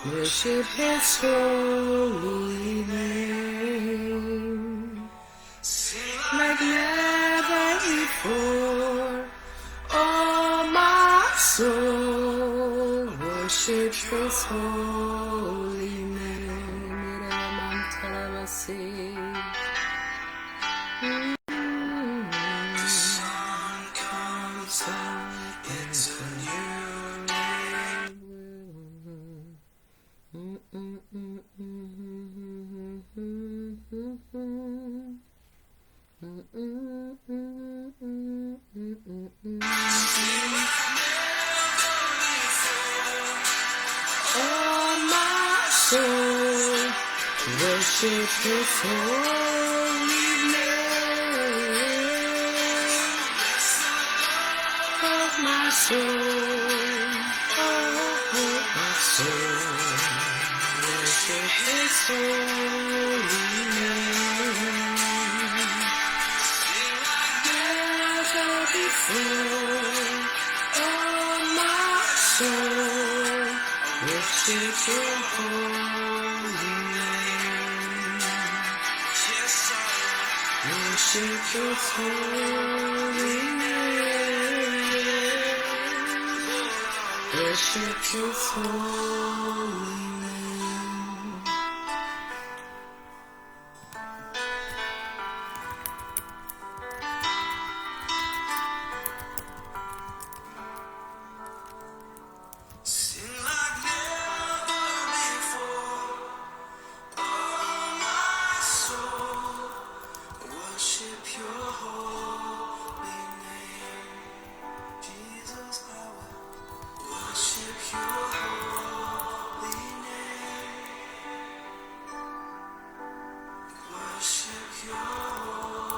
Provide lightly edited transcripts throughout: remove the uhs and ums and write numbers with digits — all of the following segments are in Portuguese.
Worship His holy name like never before. Oh, my soul, worship His holy name. The sun comes up, it's a new oh, my soul, worship His holy name. Oh, my soul, oh, my soul, worship His holy name. Never before, oh, my soul, worship Your holy name. Worship His holy name. Worship His holy name. Sing like never before. Oh, my soul, worship Your holy name. Jesus, power, worship Your holy name. Worship Your holy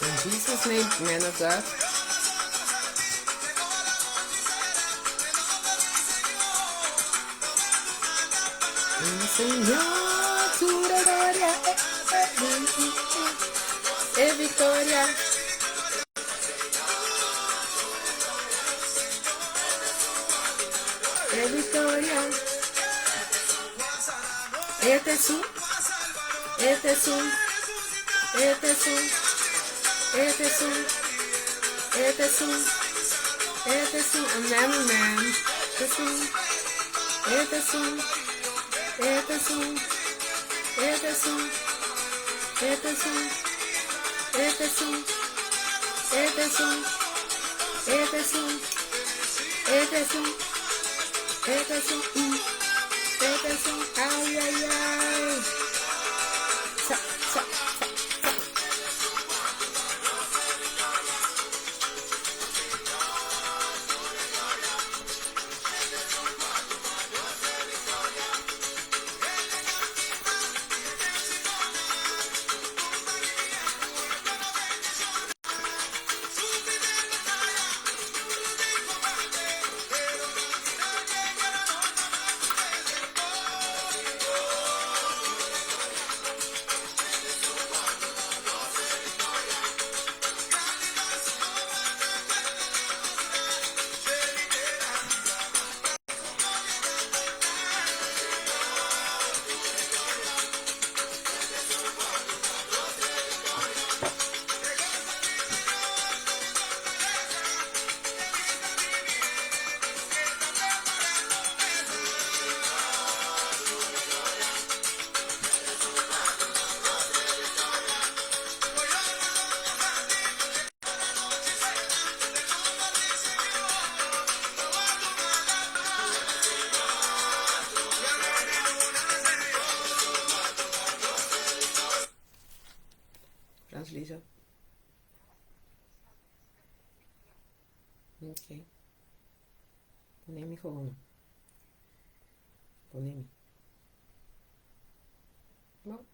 In Jesus' name, man of God. Señor, tu gloria es victoria. Es victoria. Este es un, este es un, este es un, este es un, este es un, este es un, amen, amen. Este es un, este es un, este es un, este es un, este es un, este es un, este es un, este es un, este es un, este es un, este es un, ay, ay, ay. Sa, sa, sa, sa. Translisa. Ok. Ponemi gewoon. Ponemi. No.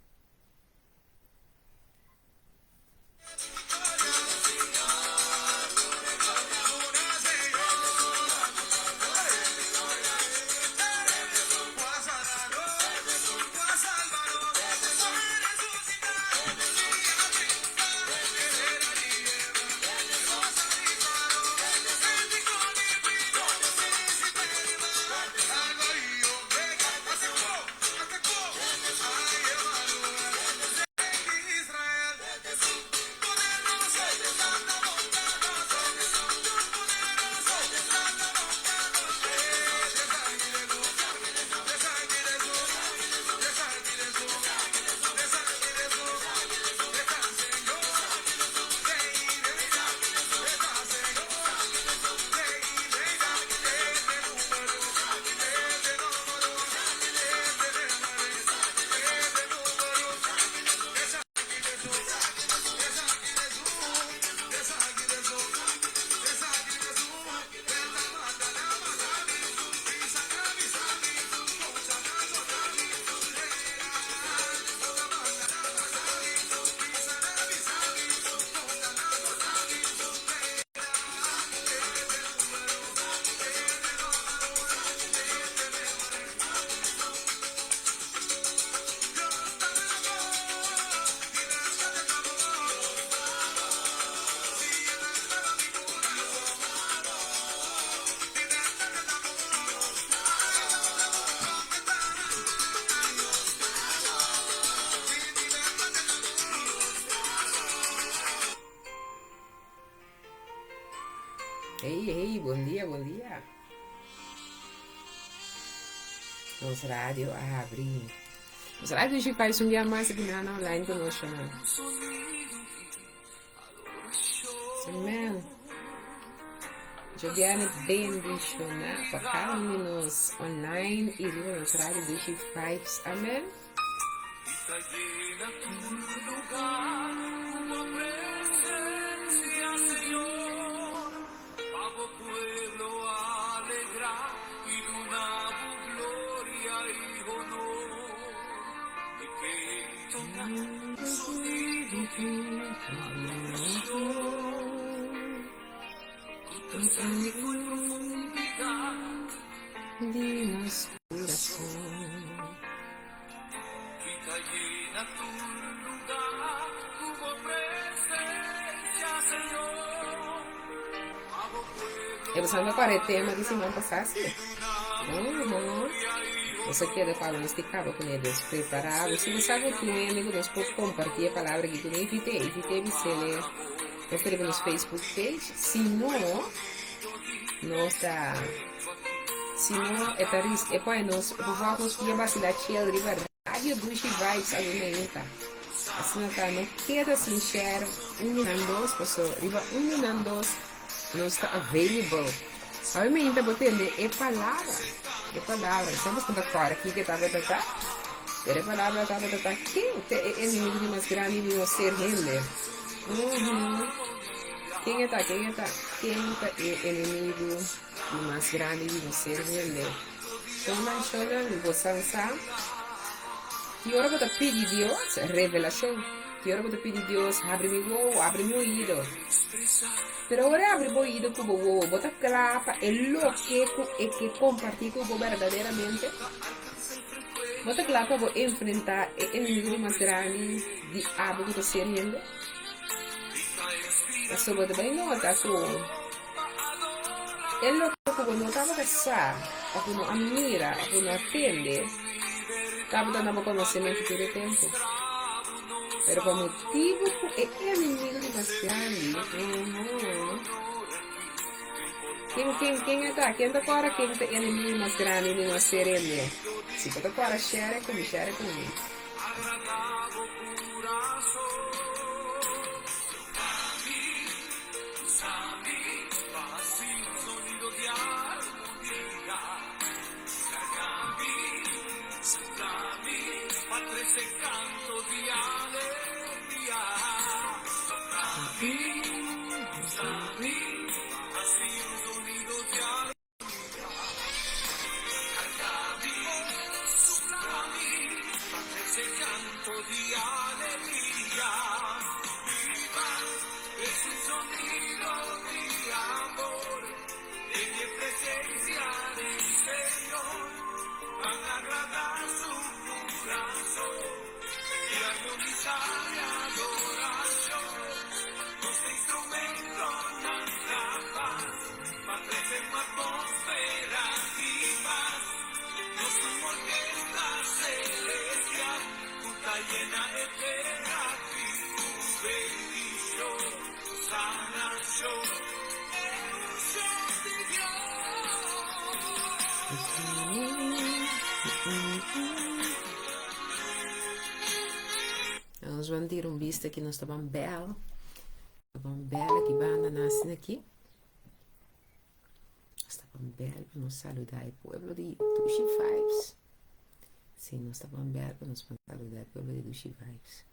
Hey, bom dia, bom dia. Nosso rádio abre. Nosso rádio ci faz un dia mais aqui na online conosco, né? Amen. Giovanni bendicionar para cada nos online e no nosso rádio ci faz. Amen. Dinos corazón. Usando agora o tema de semana passada. Você quer falar neste cabo com eles preparado. Se você sabe que um amigo nos pode compartilhar a palavra aqui com ele, evite você ler. Escreva nos Facebook page. Se não, nossa. Se não, é para isso. É para nós. Vamos ver a bastidade cheia de rádio dos vibes alimenta. Assim não queda sincero. Dois pessoas. Riba dois. Não está available. A mim ainda vou entender. É palavra. Estamos com a cara aqui que estava tratando. É palavra estava tratando. Quem é inimigo de mais grande de não ser render? Quem é inimigo de mais grande de não ser render? Então, nós choramos, você sabe? E agora vou pedir a Deus revelação. E agora vou pedir a Deus abre meu ouvido. Pero ahora abre el oído que vos bota clapa, es lo que compartir con vos verdaderamente. Bota clapa vos enfrentar el enemigo más grande de algo que estás haciendo. Eso vos también nota que es lo que vos no estaba casado, o que no admira, o que no atiende. Estaba dando conocimiento de tiempo. Pero por motivo é inimigo mais grande. Quem está? Quem está agora? Quem é inimigo mais grande de não ser ele? Se você agora share comigo. Ese canto de alegría. Nós vamos ter vista que nós estamos bela. Estamos bela que banda nasce aqui. Estamos bela para nos saludar o povo de Dushi Vibes. Sim, nós estamos bela para nos saludar o povo de Dushi Vibes.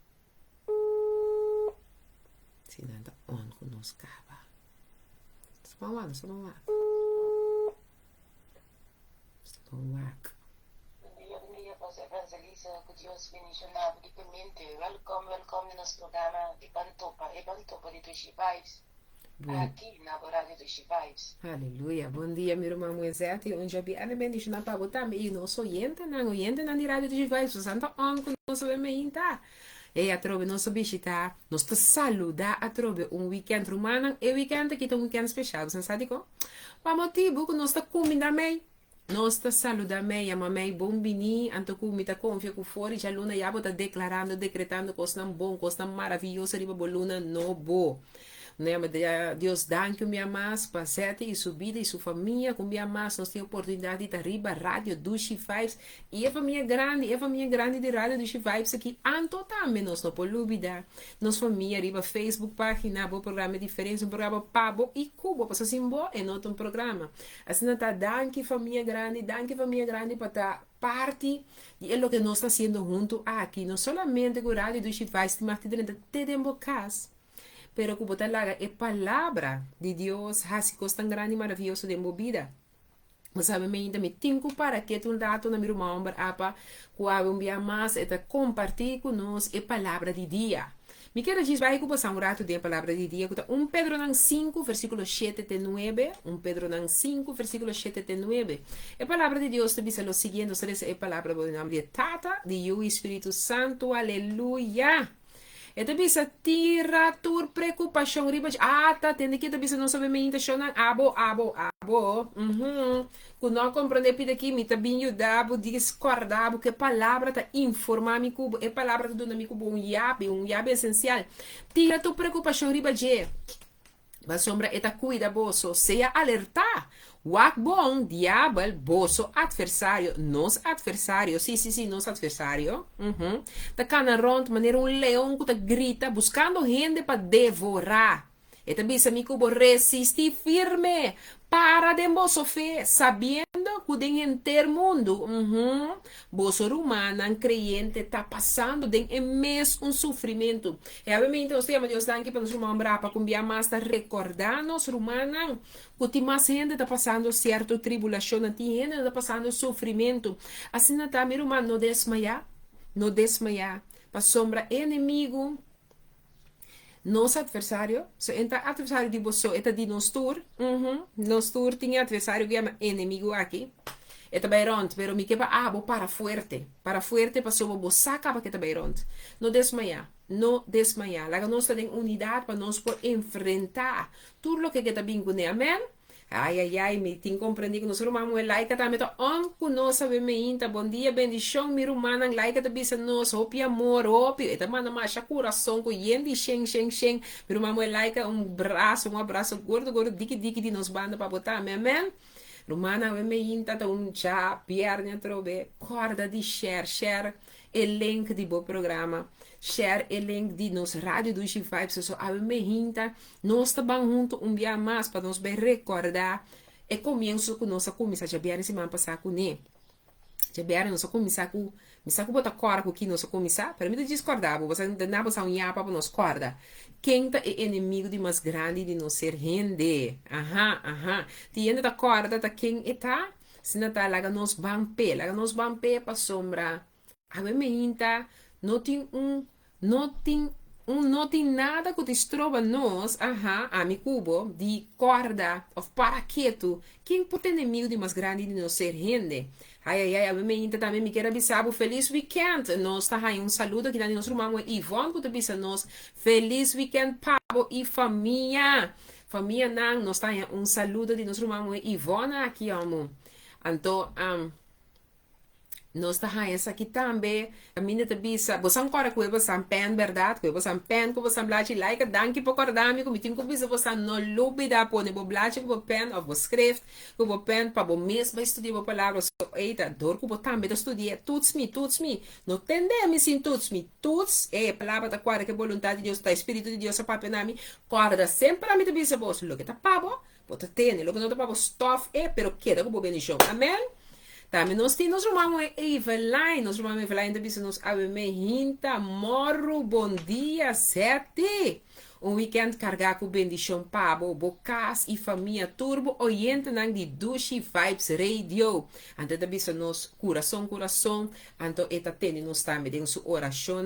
Sim, nada on conosco, cara. Estamos lá, estamos lá. Estamos lá. Evangelista, que Deus bendicionado ricamente. Welcome no nosso programa Ebantopa de Dushi Vibes. Aqui na Rádio Dushi Vibes. Aleluia. Bom dia, meu irmão Moisés. Onde eu vi a bendição para botar e nosso oyente na Rádio Dushi Vibes. Santo on com nosso bem e a trove nosso bichita, nós te saluda a trove weekend romano e weekend aqui tem weekend especial, você sabe como? Para motivo que nós te comida mei. Nós te saluda mei, a mamãe bom bini, anto comida confia com fora, já luna já bota declarando, decretando coisa bom, coisa maravilhosa, riba boluna no bo. Né, mas Deus danke minha mas passete e sua vida e sua família com minha mas nós temos oportunidade de arriba rádio Dushi Vibes e a família grande de rádio Dushi Vibes aqui anto também nós não polubida nós família arriba Facebook página bo programa diferente programa pabo e cubo passa assim bo é outro programa assim tá danke família grande para estar parte de lo que nós está sendo junto aqui não solamente com rádio Dushi Vibes mas tem casa. Pero como tal laga é palavra de Deus, assim coisa grande e maravilhosa de minha vida. Mas sabe ainda me tenho para que um dato na minha mão apa, quando um dia mais é compartilhar conosco a palavra de dia. Me quero dizer vai que passar um rato de palavra de dia, que 1 Pedro 5 versículo 7 e 9, 1 Pedro 5 versículo 7 e 9. A palavra de Deus te diz o seguinte, é a palavra do nome de Tata, de o Espírito Santo, aleluia. Ito bisa tira tur preocupação riba tá tende que bisa não sabe me intenção abo. Quando não compreende pida aqui me tabinho dabo discordabo que palavra tá informar me cubo é palavra do dona me cubo um yabe essencial. Tira tu preocupação riba je. Mas sombra eta cuida boso, seja alertar. Wak bom, diabo, boso, adversário, nos adversário, sim, nos adversário. Tá cana rond, maneira leão que tá grita, buscando gente para devorar. E também se me cubo resistir firme, para de boso fé, sabendo que tem inteiro mundo. Boso romano, creyente, tá passando de mesmo sofrimento. E obviamente nós temos Deus danke para nos lembrar para cumbia mais tá recordando os romanos que tem mais gente tá passando certa tribulação, tem gente tá passando sofrimento. Assim não tá, meu irmão, não desmaiar, para sombra inimigo. Nosso adversário, adversário de você, é de nós tour. Nós tour tinha adversário que é inimigo aqui. É também rond, pero me quepa para fuerte, para sobo bo saca para que também rond. Não desmaiar. Lá nós temos unidade para nós por enfrentar tudo o que está bem com amém. Ai, me tem compreendido que nós irmãos é like também tá on conosco bem inta bom dia bendição meu irmão like tá bisa nós hopi amor hopi eta manda mais coração com yendi xeng meu irmão é like um abraço gordo diki de nos banda para botar amém Romana bem inta tá já pierna trobe corda de share elenco de bom programa share elenco de nos rádio do Dushi Vibes so a me hinta nós estamos juntos dia mais para nos bem recordar e começo com nossa comissão já bem semana passada com ele Já beira nossa começar com botar corda com que nossa começar, para mim de discordar, você não você um yapa para nos corda. Quem tá é inimigo de mais grande de não ser rende. Aham. Tiende da corda tá quem está, se não tá laga nos bampe para sombra. A mim me inta, não tem não tem nada que te trova nós, a mi cubo, de corda, of paraqueto. Quem pode inimigo de mais grande de não ser rende? A mim também me quer avisar, feliz weekend. Nós tá aí um saludo aqui na nosso irmão Ivone, que te avisa nós, feliz weekend, Pablo e família. Família, não, nós tá aí um saludo de nosso irmão Ivone aqui, amo. Então, nós tá essa aqui também. A minha te bisa, você agora que você pen, verdade? Que você pen, que você blate like, danke por acordar me, como tem que bisa você não lubida por ne blate que você pen, ou você escreve, que você pen para você mesmo estudar a palavra. Eita, dor que você também estudar, tuts me. Não tende me sim tuts é a palavra da quarta que vontade de Deus, tá espírito de Deus a papo na mim. Corda sempre a mim te bisa você, lo que tá pabo, você tem, lo que não tá pabo stuff pero queda como bendição. Amém? Também nós temos uma Eveline, nós uma Eveline também nos abeme hinta morro bom dia sete. Um weekend carregado com bendição pabo, bocas e família turbo oyente nang de Dushi Vibes Radio. Ante também nos coração, anto eta tene nos também em sua oração.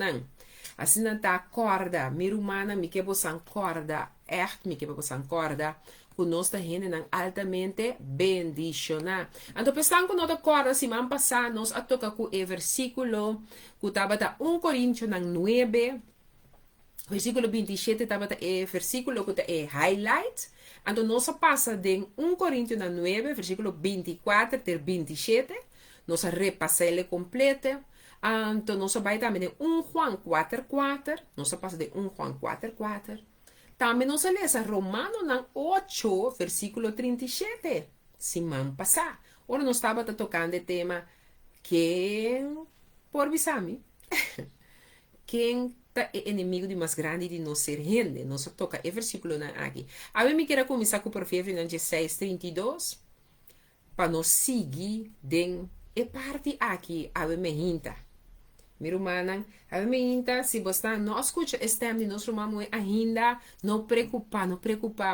Assim não tá corda, minha humana me quebra san corda, echt me quebra san corda. Conosco gente não altamente bendicionar. Então, pensando que nós agora, semana passada, nós a tocar com o versículo que estava da 1 Coríntios 9, versículo 27, estava da versículo que é highlight. Então, nós passa de 1 Coríntios 9, versículo 24 até 27, nós repassa ele completo. Então, nós vai também de 1 Juan 4:4, nós passa de 1 Juan 4:4. Também nós lemos Romanos 8, versículo 37. Semana passada. Ora, nós estávamos tocando o tema quem, por visami, quem é inimigo de mais grande de não ser gente. Nós toca o versículo aqui. A mim me quero começar com o Provérbios 16:32 para nós seguir dentro e parte aqui. A mim me hinta. Meu irmão, a mim se você não escuta esse tema de nosso irmão ainda, não preocupa,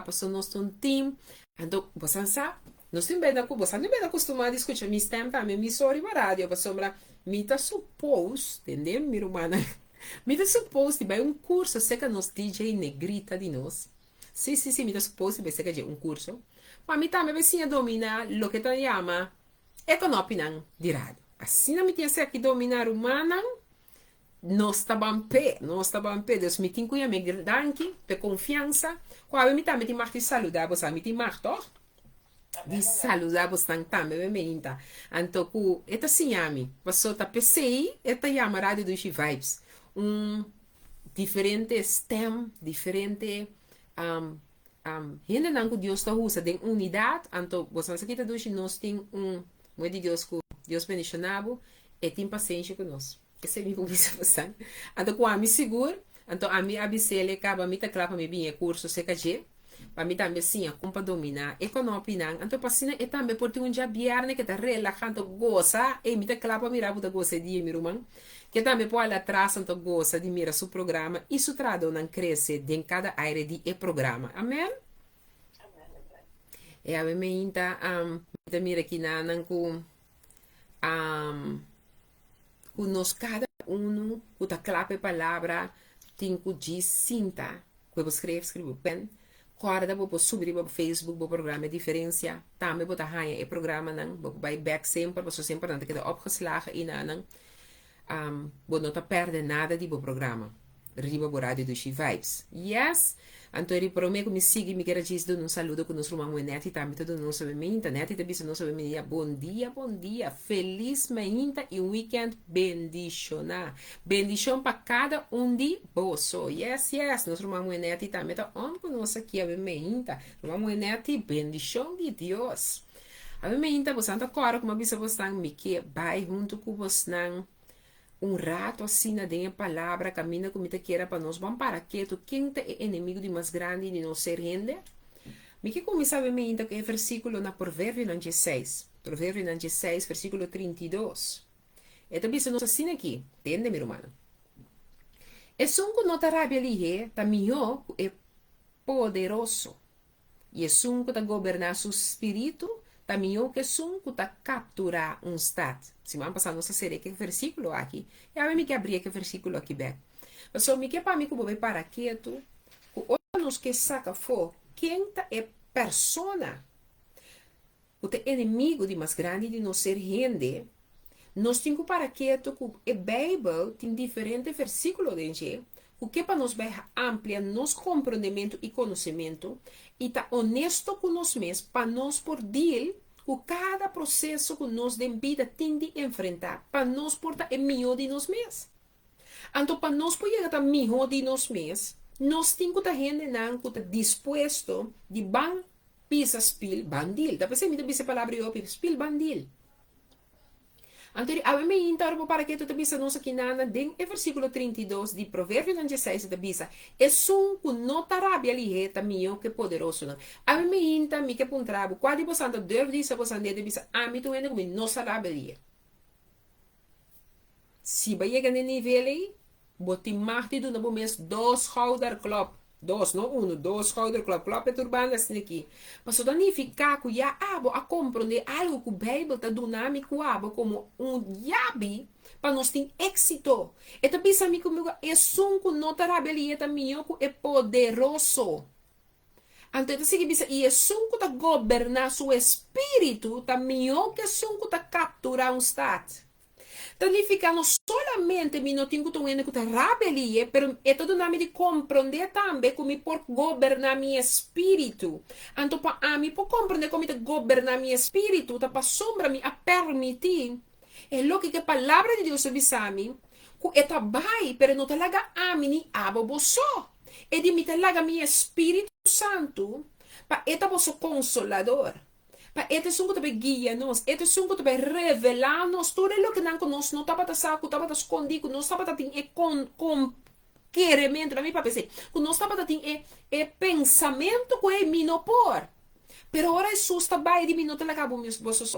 porque nós temos um time. Então, você sabe, você não é acostumado a escutar meu tema também, me sorri para a rádio, para sombra, me está suposto, entendeu, meu irmão? Me está suposto, vai um curso, sei que nós DJ negrita de nós. Sim, me está suposto, vai ser que um curso. Mas me também vai sim dominar o que te chama econômico de rádio. Assim não me tinha que dominar o humano, nós estávamos pé, Deus me tem que me danke, per confiança, quando me também tem mais de saludar, você me tem mais, toh? De saludar você também, me inta. Então, esta sim a mim, você tá PCI, esta chama rádio dos vibes, diferente stem, diferente, gente não que Deus está usa, tem unidade, então, você sabe que nós tem de Deus que Deus bendicionado e tem paciência conosco. Esse é o meu visão. Então, com a minha seguro, então a minha abcele acaba me claro para mim bem curso CKG, para mim também sim, como para dominar economia, então para sim é também por ter um dia viernes que está relaxando, goza, e me claro para mirar o goza dia, meu irmão, que também pode atrás, então goza de mirar seu programa e seu trabalho não cresce em cada área de programa. Amém? E a mim está, mira aqui na com nós cada que tá clave palavra tem que dizer cinta que você escreve bem corda vou subir para Facebook para programa diferença também vou dar o programa não vou vai back sempre você sempre não tem que dar opgeslagen e não vou não tá perde nada de programa riba por rádio dos vibes yes. Então, ele promete que me siga e me quer dizer um saludo com o nosso irmão Net e também todo nosso menina. Net e também nosso menina. Bom dia. Feliz menina e um weekend bendicionar. Bendição para cada de bolso. Yes. Nosso irmão Net e também está on conosco aqui a menina. Irmão Net, bendição de Deus. A menina, você está agora como você está me que vai junto com você rato assim na a palavra camina como te queira para nós vamos para que tu quem é inimigo de mais grande de não ser rende Me que começava a me que é versículo na Provérbio 16. Provérbio 16, versículo 32. E também se nos assim aqui. Entende, meu irmão? É um que não está rabia ali, tá melhor, é poderoso. E é um que está governar seu espírito, tá melhor que é um que está capturar um estado. Se vamos passar nossa série, que versículo aqui. E a mim que abrir que versículo aqui bem. Mas só me que para mim que vou para quieto, olha nos que saca for, quem tá é persona. O inimigo de mais grande de não ser rende. Nós temos que para quieto que a Bíblia tem diferentes versículos dentro. O que para nós vai ampliar nosso compreendimento e conhecimento e tá honesto com nós mesmos para nós poder com cada processo que nós de vida tem de enfrentar para nós portar o melhor de nós mesmos. Então, para nós poder estar melhor de nós mesmos, nós temos que estar gente disposto de ban pisa spil bandil. Dapat saya minta bisa palavra eu spil bandil. Então, a mim interro para que tu te bisa nossa kinana den e versículo 32 de Provérbio 16 te bisa. É um que não tarabia ali reta mio que poderoso não. A mim inta mi que puntrabo. Quando você anda deve dizer você anda de bisa. A mim tu ainda como não sarabia ali. Se vai chegar no nível aí, bote mais de do no mês 2 schouder club. 2, não 1, 2 schouder club. Club é turbana assim aqui. Mas só daí ficar com já abo a compreender algo que o Bíblia está dinâmico abo como yabi para nós ter êxito. E também sabe comigo é que não está rabelieta minha que é poderoso. Então, e é que está governar seu espírito, tá melhor que que está capturar um estado. Tanificando solamente mi não tenho que ter rabelia, pero é todo nome de compreender também como por governar meu espírito. Então, para mim, por compreender como governar meu espírito, tá para sombra me a permitir. É lo que a palavra de Deus avisa a mim, que é trabalho, pero não te laga a mim nem abo boso. É de me te laga meu Espírito Santo, para eta boso consolador. Pa este sungo te guia nos, este sungo te revelar nos tudo o que nós não tava saco, tava escondido, nós tava tem com queremento na minha papel, que nós tava tem pensamento que é minopor. Pero ora Jesus tá vai de mim não te lagabo meus bolsos.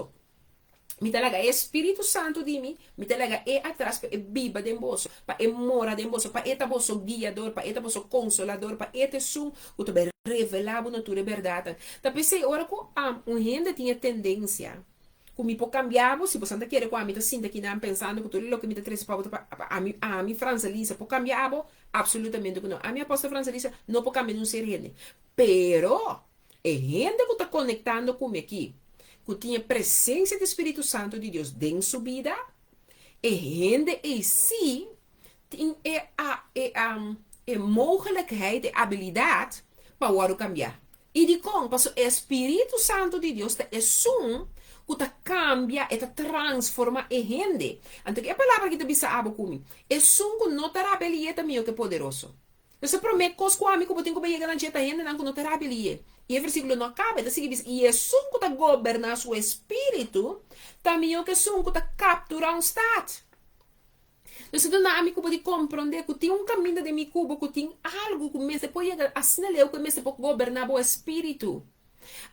Me talaga é Espírito Santo de mim, me talaga é atrás para biba de bolso, para mora de bolso, para eta bolso guiador, para eta bolso consolador, para eta sum, o te revelar na tua verdade. Tá pensei ora com gente tinha tendência comigo cambiava, se você não quer com a minha sinta que não pensando que tudo o que me traz para a minha Francelisa, por cambiava absolutamente não. A minha aposta Francelisa não pode cambiar não ser gente. Pero é gente que está conectando comigo aqui. Que tinha presença do Espírito Santo de Deus dentro sua vida, e gente em si tem mogelijkheid, a habilidade para cambiar. E de como, o Espírito Santo de Deus é que cambia e transforma a gente. Então, a palavra que te bisa abo comigo, é que não terá habilidade meio que poderoso. Você promete coisas com o amigo que tem que chegar na gente não terá habilidade. E o versículo não acaba, está seguindo, e é som que está governando seu espírito, também é que som que está capturando um estado. Então, não amigo pode compreender que tem caminho de mi cubo, que tem algo que me pode chegar, assim é que me pode governar o espírito.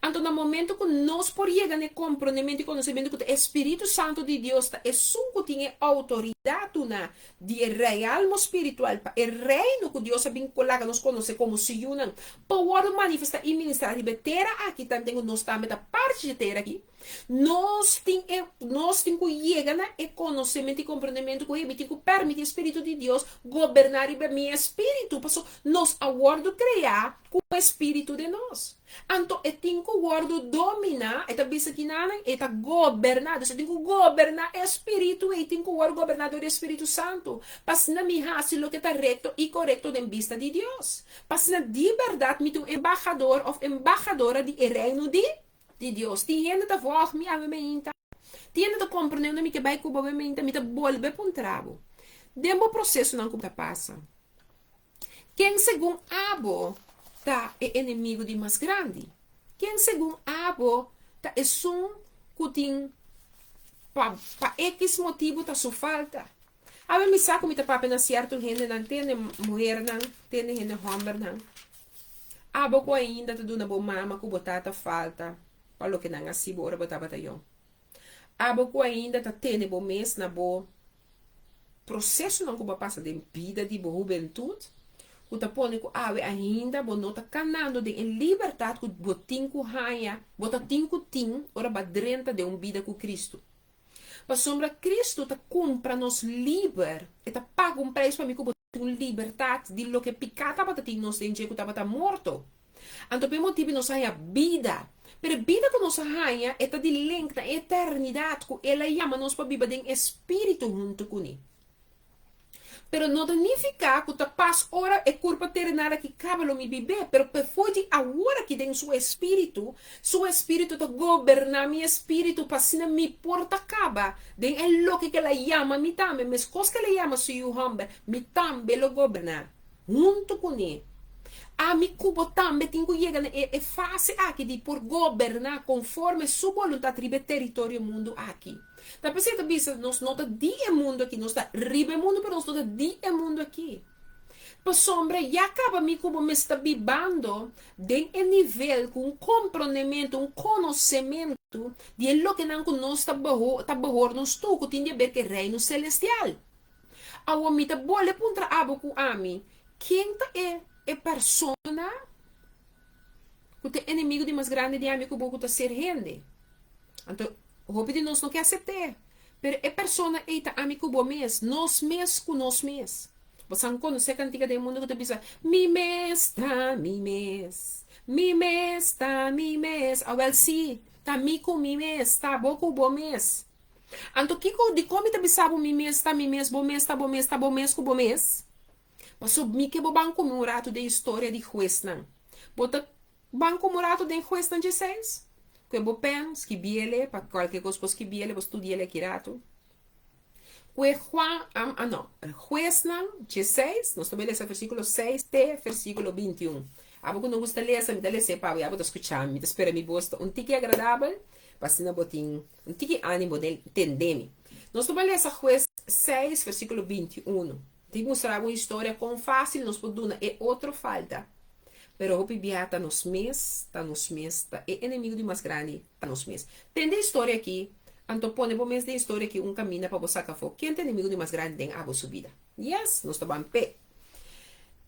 Então, no momento que nós podemos chegar no compreendimento e conhecimento que o Espírito Santo de Deus é que tem autoridade de reino espiritual, o reino que Deus vinculado nos conhece como Siunan, para manifestar e ministrar e beter aqui também, nós também a parte de ter aqui, nós temos que chegar no conhecimento e compreendimento que ele tem que permitir o Espírito de Deus governar e meu espírito, para nós aguardo criar com o Espírito de nós. Então, eu tenho que guardo dominar, eu bisa que não, eu governado, eu tenho que governar o Espírito, eu tenho que guardo governador do Espírito Santo, para não me fazer o que está reto e correto em vista de Deus. Para de verdade, me um embaixador ou embaixadora de reino de Deus. Tem gente que volta me amamenta, tem gente que compreende que vai com o amamenta, me volve para um trabalho. Demo processo não que passa. Quem segundo abo tá é inimigo de mais grande. Quem segundo abo tá é que tem para X motivo tá sua falta. A mim me saco me tá para certo gente não tem mulher não tem gente homem não. Abo ko ainda ta duna bo mama ko botata falta. Palo que não assim ora botava ta yon. Abo ko ainda ta tene bo mês na bo processo não ko passa de vida de bo juventude. O tapone ko awe ainda bo nota canando de em liberdade ko botinho haya, bota tinco tin ora badrenta de vida com Cristo. Para sombra Cristo ta compra nos liber e ta paga preço para mim ko botin liberdade de lo que picata bata tin nos denje ko ta bata morto. Anto per motivo nos haya vida. Pero vida que nos haya é de link na eternidade que ela chama nos para viver em espírito junto com ele. Pero não significa que ta paz hora é culpa terrenal que cabelo me viver, pero foi de agora que tem seu espírito ta governa mi espírito para sina mi porta caba, den é lo que ela chama mi tambe, mas coisa que ela chama se o homem, mi tambe lo governa junto com ele. A mi cubo tambe tingo chega e fase aqui de por governar conforme sua vontade ribe território mundo aqui. Da pessoa bisa nos nota dia mundo aqui, nos está ribe mundo, pero nos nota dia mundo aqui. Por sombra, já acaba mi cubo me está vivendo de um nível com compreendimento, conhecimento de lo que não nós está bahor nos tu, que tem a ver que reino celestial. A omita bole puntra abo ku ami, quem ta é persona que é inimigo de mais grande de amigo que está ser rende. Então, roupa de nós não quer aceitar. Pero é persona eita amigo bom mês, nós mês com nós mês. Você não conhece a cantiga do mundo que te pensa, mi mês, tá mi mês, mi mês, tá mi mês. Ah, well, sim, tá mi com mi mês, tá bom com bom mês. Então, que de como te pensa mi mês, tá mi mês, bom mês, tá bom mês, tá bom mês com bom mês? Paso mi que bo banco murato de história de juez não. Bota banco murato de juez não 16. Que bo pens que biele para qualquer coisa que biele bo estudiele aqui rato. Que Juan não, juez não 16, nós estabelece versículo 6 até versículo 21. Abo que não gosta ler essa me dá sepa, abo tá escutando, me espera me gosta um tique agradável, passina botin, um tique ânimo de entender-me. Nós estabelece juez 6 versículo 21. Te mostrar uma história com fácil, nos poduna é outra falta. Pero o bibia tá nos mês, tá é inimigo de mais grande, tá nos mês. Tem de história aqui, antopone bom mês de história aqui, um caminho para você café. Quem tem inimigo de mais grande tem a sua vida. Yes, nós estamos pé.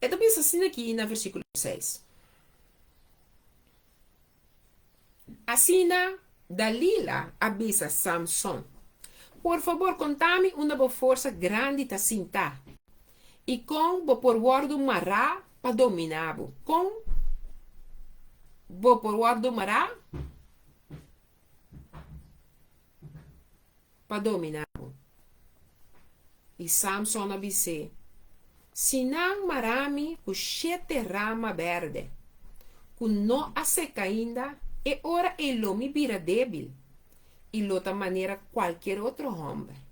Então pensa assim aqui na versículo 6. Assim Dalila avisa Samson. Por favor, contame uma boa força grande ta cinta. E com bo por guardo mará para dominar-bo. Com bo por guardo mará para dominar-bo. E Samson avise. Sinang marami o sete rama verde. Com não a seca ainda, e ora ele me vira débil. E outra maneira qualquer outro homem.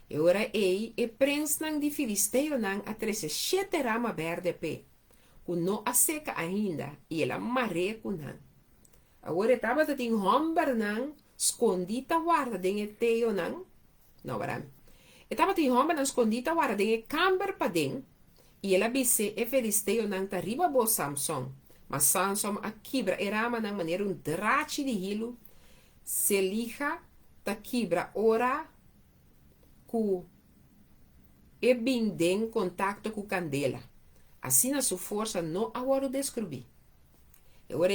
E ora ei e prensnang di filisteo nang a 37 rama verde pe. Kun no a seca ainda, e ela maré com nang. Agora estava tating homem nang, escondita guarda den e teo nang. No, varam. Estava tating homem nang escondita guarda den e camber pa den. E ela bise e filisteo nang ta riba bo Samson. Mas Samson a quibra e rama nang maneira um drache de hilo. Se liga ta quibra ora ku e bindem contato com candela. Assim a sua força não agora descobri. E ora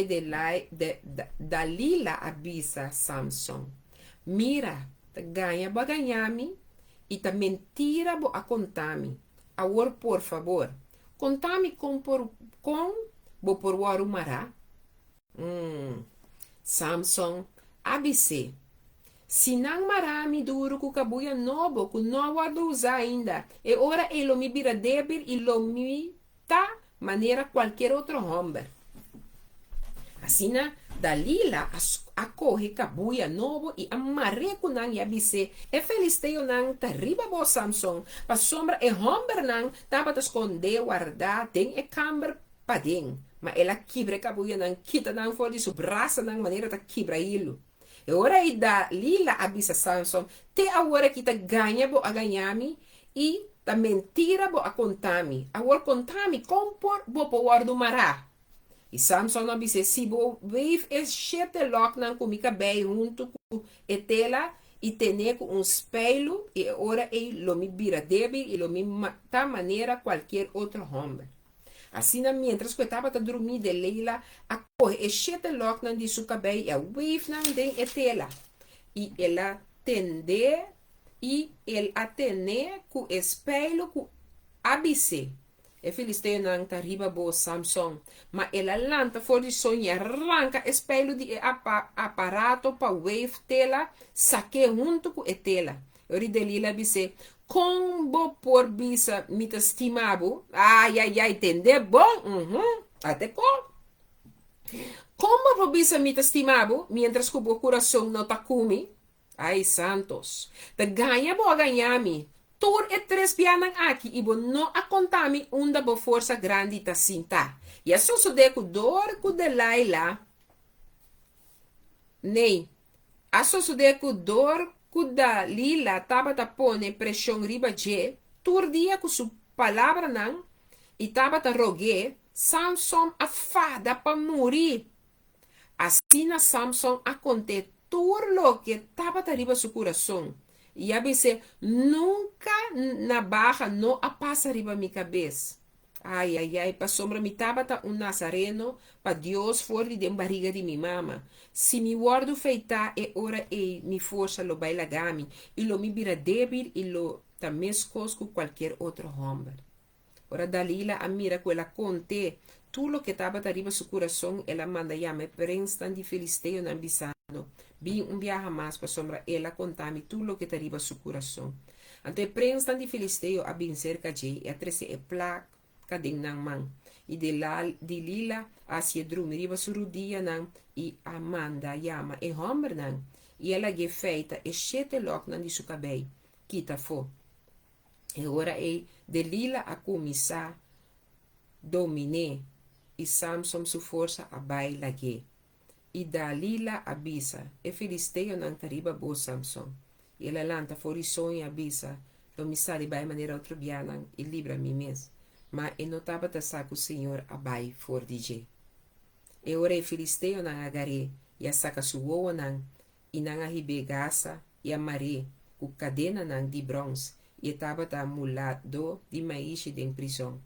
Dalila avisa Samson. Mira, ta ganha ba ganhami e ta mentira bo a contami. Agora, por favor, contami com bo por waru mará. Samson avise. Sinang marami duro ku kabuya nobo ku não guardo usar ainda. E ora ele me vira débil e lo me tá maneira qualquer outro homem. Assim Dalila acorre kabuya nobo e amarre ku nang yabise. E filisteo nang tariba bo Samson. Pa sombra e homem nang tapa esconder guardar tem e camber pading. Ma ela quebra kabuya nang kita nang for de su braça nang maneira ta quebra ilo. E ora Dalila avisa Samson, te agora que ta ganha bo a ganhami e Ta mentira bo a contami. A wor contami compor bo po war do mará. E Samson não disse, se bo wave es shete lock nan kumika bei junto com etela e tener com espelho e ora ele lo me vira débil e lo me mata maneira qualquer outro homem. Assim, mientras que eu estava dormindo de Leila, a corre e shete lock nan de sua cabelo e a wave nan den etela. E ela tende e ele atene com espelho com ABC. E filisteu não está riba bo Samson, mas ela lanta for de sonho arranca espelho de aparato para wave tela, saque junto com a tela. Eu ri Delila disse, como por bisa me estimabo, ai, entender bom, até com. Como por bisa me estimabo, mientras que o coração não está comigo, ai, santos, te ganha bo ganhar-me. Tur e tres pianang aqui e bo no a contami unda bo força grande ta sinta. E a sucede ku dor ku de Laila. Nei. A sucede ku dor ku da Lila taba ta pone pressão riba je. Tur dia ku su palavra nang. E taba ta rogue. Samson a fada pa muri. Assim na Samson a conte tur lo que taba ta riba su coração. E a dizer, nunca na barra não a passa riba minha cabeça. Ai, para sombra me tabata nazareno, para Deus for de barriga de minha mama. Se me guardo feita é hora e me força lo baila gami, e lo me vira débil e lo também com qualquer outro homem. Ora Dalila a mira que ela conte, tudo lo que tabata riba su coração, ela manda me prenstan de filisteu na ambisano. Vi viaja mais para sombra ela contami tudo o que arriba su coração. Ante prensa de filisteu a bin cerca de e a trece e placa de nan man. E de lila a se drumi riba su rudia nan e Amanda yama e homer nan. E ela ge feita e sete lock nan di su cabei. Kita fo. E ora e de lila a comissar domine e Samson su força a baila ge. E Dalila abisa, e filisteu não tariba bo Samson. E ela lanta fora sonha abisa, lo misali vai maneira outro bianan e libra mi mes. Mas e notava ta saco o Senhor abai for DJ. E ora e filisteu não agare, e a saca suoa não, e não a gasa, e a maré, com cadena não de bronze, e estava ta mulado de maixe de prisão.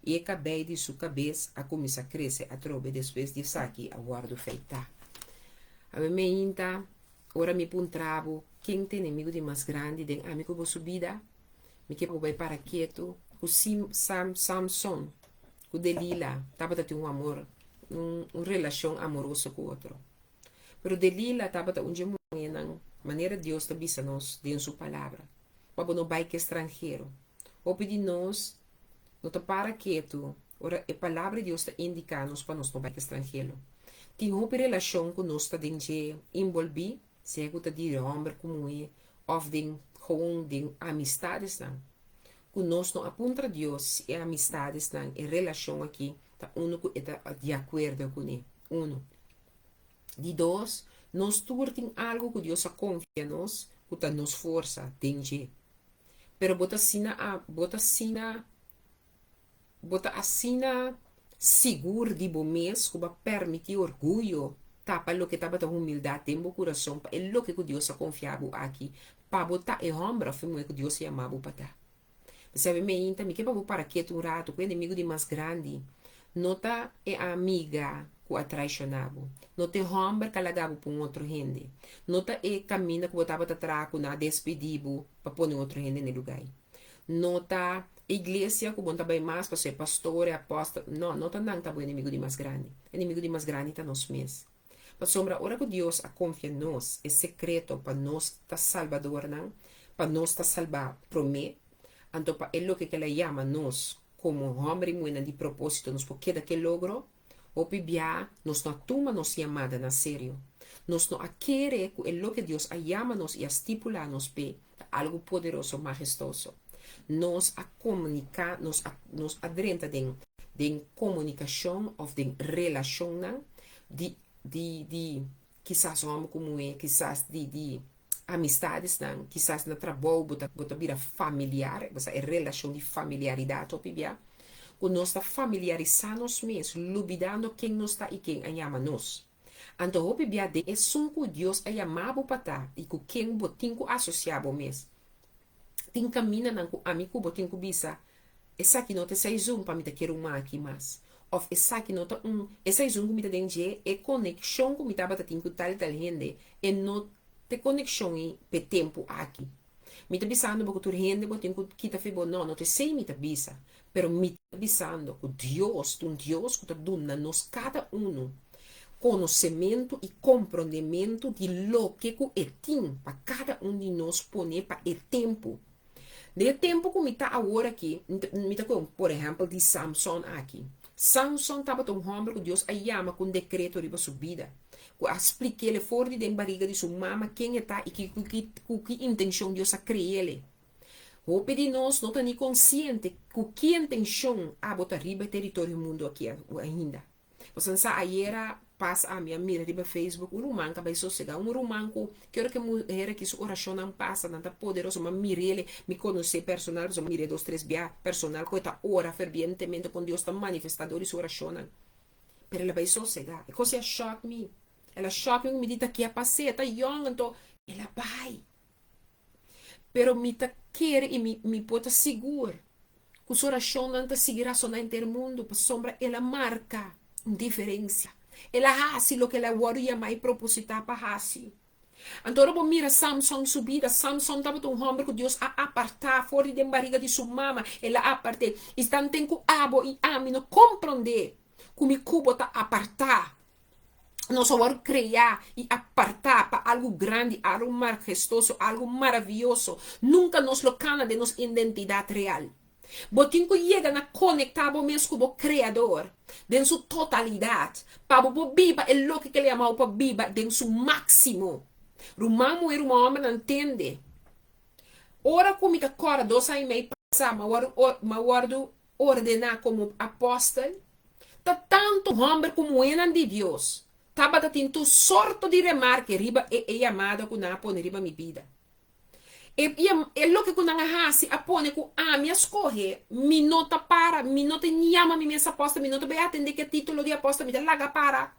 E acabei de sua cabeça a começar a crescer a trobe depois de saque a guardo feita. A me inta, ora me puntravo, quem tem inimigo de mais grande, den amigo bo subida, me que vai para quieto, o Samson, o Delila, tava ter um amor, relação amorosa com o outro. Pero Delila tava ter na maneira Deus te bisa nos, de sua palavra, para não vai que estrangeiro. Ou pedir nós, não te para quieto, ora a palavra de Deus te indica nos para nós não vai que estrangeiro. Tem uma relação com nós que tem envolver, se é que de homem como é, ou de amistades não. Com nós não aponta Deus e amistades não, e relação aqui, tá único está de acordo com ele. Uno. De dois, nós tem algo que Deus confia nos, que tá nos força, tem. Pero bota assina seguro de bom mês, que vai permitir orgulho, tapa lo que tava da humildade, tem bom coração, é lo que Deus confiava aqui, para botar e ombra, foi que Deus chamava para dar. Sabe, me inta, me que para que um rato, com o inimigo de mais grande, nota é amiga que a traicionava, nota é ombra que alagava para outro gente, nota é caminho que botava atrás, na despedido, para pôr outro gente no lugar. Nota igreja que bom também mais para ser pastor e apóstolo. Não tá não tá o inimigo de mais grande. O inimigo de mais grande tá nós mesmos. Para sombra, hora que Deus a confia em nós, é secreto para nós tá salvador não, para nós tá salvar promete. Então para ele que ela chama nós como homem e mulher de propósito, nós porque daquele logro, ou pibia, nós não toma nossa chamada na sério. Nós não querer que é que Deus a chama nós e a estipular nos pé algo poderoso, majestoso. Nos a comunicar, nos adrenta de comunicação ou de relação de quizás homem como é, quizás de amistades, não, quizás no trabalho, bota vira familiar, você é relação de familiaridade, opibia. Quando nós está familiarizando nós mesmos, lubidando quem nós está e quem ama nós. Então, opibia de é sunco Deus é amado para tá e com quem botinco associado mesmo. Tem caminho não com amigo botinco bisa. Essa aqui não te sai zoom para me te querer uma aqui mais. Of essa aqui não tá essa zoom que me te denge é conexão que me tá batendo com tal gente e não te conexão e pe tempo aqui. Me tá bisando porque tu gente botinco que tá febo não te sei me tá bisa, pero me tá bisando com Deus, um Deus que tá dando nos cada conhecimento e compreendimento de lo que é tem para cada de nós poner para o tempo. De tempo que me está agora aqui, me tá com, por exemplo, de Samson aqui. Samson estava um homem que Deus chama com decreto de sua vida. Eu expliquei ele fora de barriga de sua mama quem está e que intenção Deus a criar ele. O pedir nós não estamos consciente com que intenção a botar riba território mundo aqui ainda. Você sabe, ayer passa a minha mira riba Facebook, rumão que vai sossegar, rumão que hora que mulher que sua oração não passa, não está poderoso, mas mirele, me conhece personal, eu mire 2, 3 via personal, que está ora fervientemente com Deus está manifestador e sua oração. Pero ela vai sossegar. E coisa choque me. Ela choque me diz que a passei, tá young, então ela vai. Pero me tá quer e me pode seguro. Que sua oração não está seguirá só no inteiro mundo, para sombra ela marca diferença. Ela hace lo que ela waria mais propositar para hacer. Então, eu mira Samson subida. Samson estava um homem que Deus a apartar fora da barriga de sua mama. Ela apartou. Estão tendo abo e ami não compreender como cubo está apartar. Nós vamos criar e apartar para algo grande, algo majestoso, algo maravilhoso. Nunca nos locana de nossa identidade real. Botinho chega na conectar mesmo com o Criador, em sua totalidade, para o biba é o que ele ama para biba, em seu máximo. Rumamo é um homem não entende. Ora como que agora 2 anos e meio passar, mas guardo ordenar como apóstolo, tá tanto homem como enan de Deus. Tava tendo sorte de remarque riba é amada com na pone riba mi vida. E lo que quando a hasi apone com a minha escorre, mi nota para, mi nota nyama mi mesa aposta, mi nota be atende que título de aposta mi te laga para.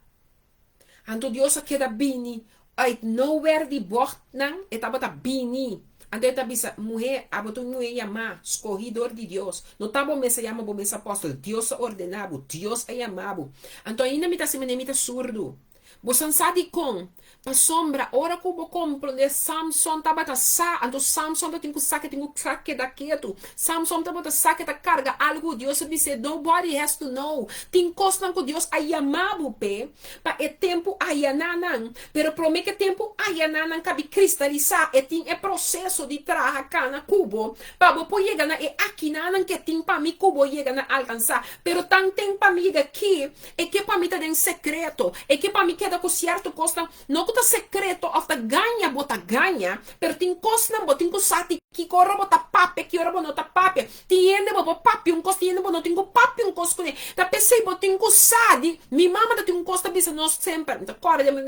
Anto Deus queda bini, uit nowhere di bocht nan, etaba ta bini. Anto eta bisa mulher, aboto mulher yama, escorridor de Deus. No tabo mesa yama bo mesa apóstolo, Deus ordenado, Deus é amado. Anto ainda me ta se me ta surdo. Você sabe com a sombra, ora como compreender Samson tava da sa, ando Samson tá tenho saque daqueto. Samson tava da saque da carga algo Deus disse nobody has to know. Tem coisa que Deus aí amado pe, para é tempo aí nanan, pero promete que tempo aí nanan cabe cristalizar, e tem é processo de trabalhar cana cubo, para pô chegar na é aqui nanan que tem para mim cubo chegar na alcançar, pero tan tem para mim aqui, é que para mim tá em secreto, é que para mim queda com certo costa, não que tá secreto of the ganha, pero tem costa não tem sati que corro bota pape, que ora bota pape, tiende bo papi um costa tiende bo não tem papi um costa, tá pensei bo tem sadi, mi mamma tá tem um costa bisa nós sempre, tá corre de me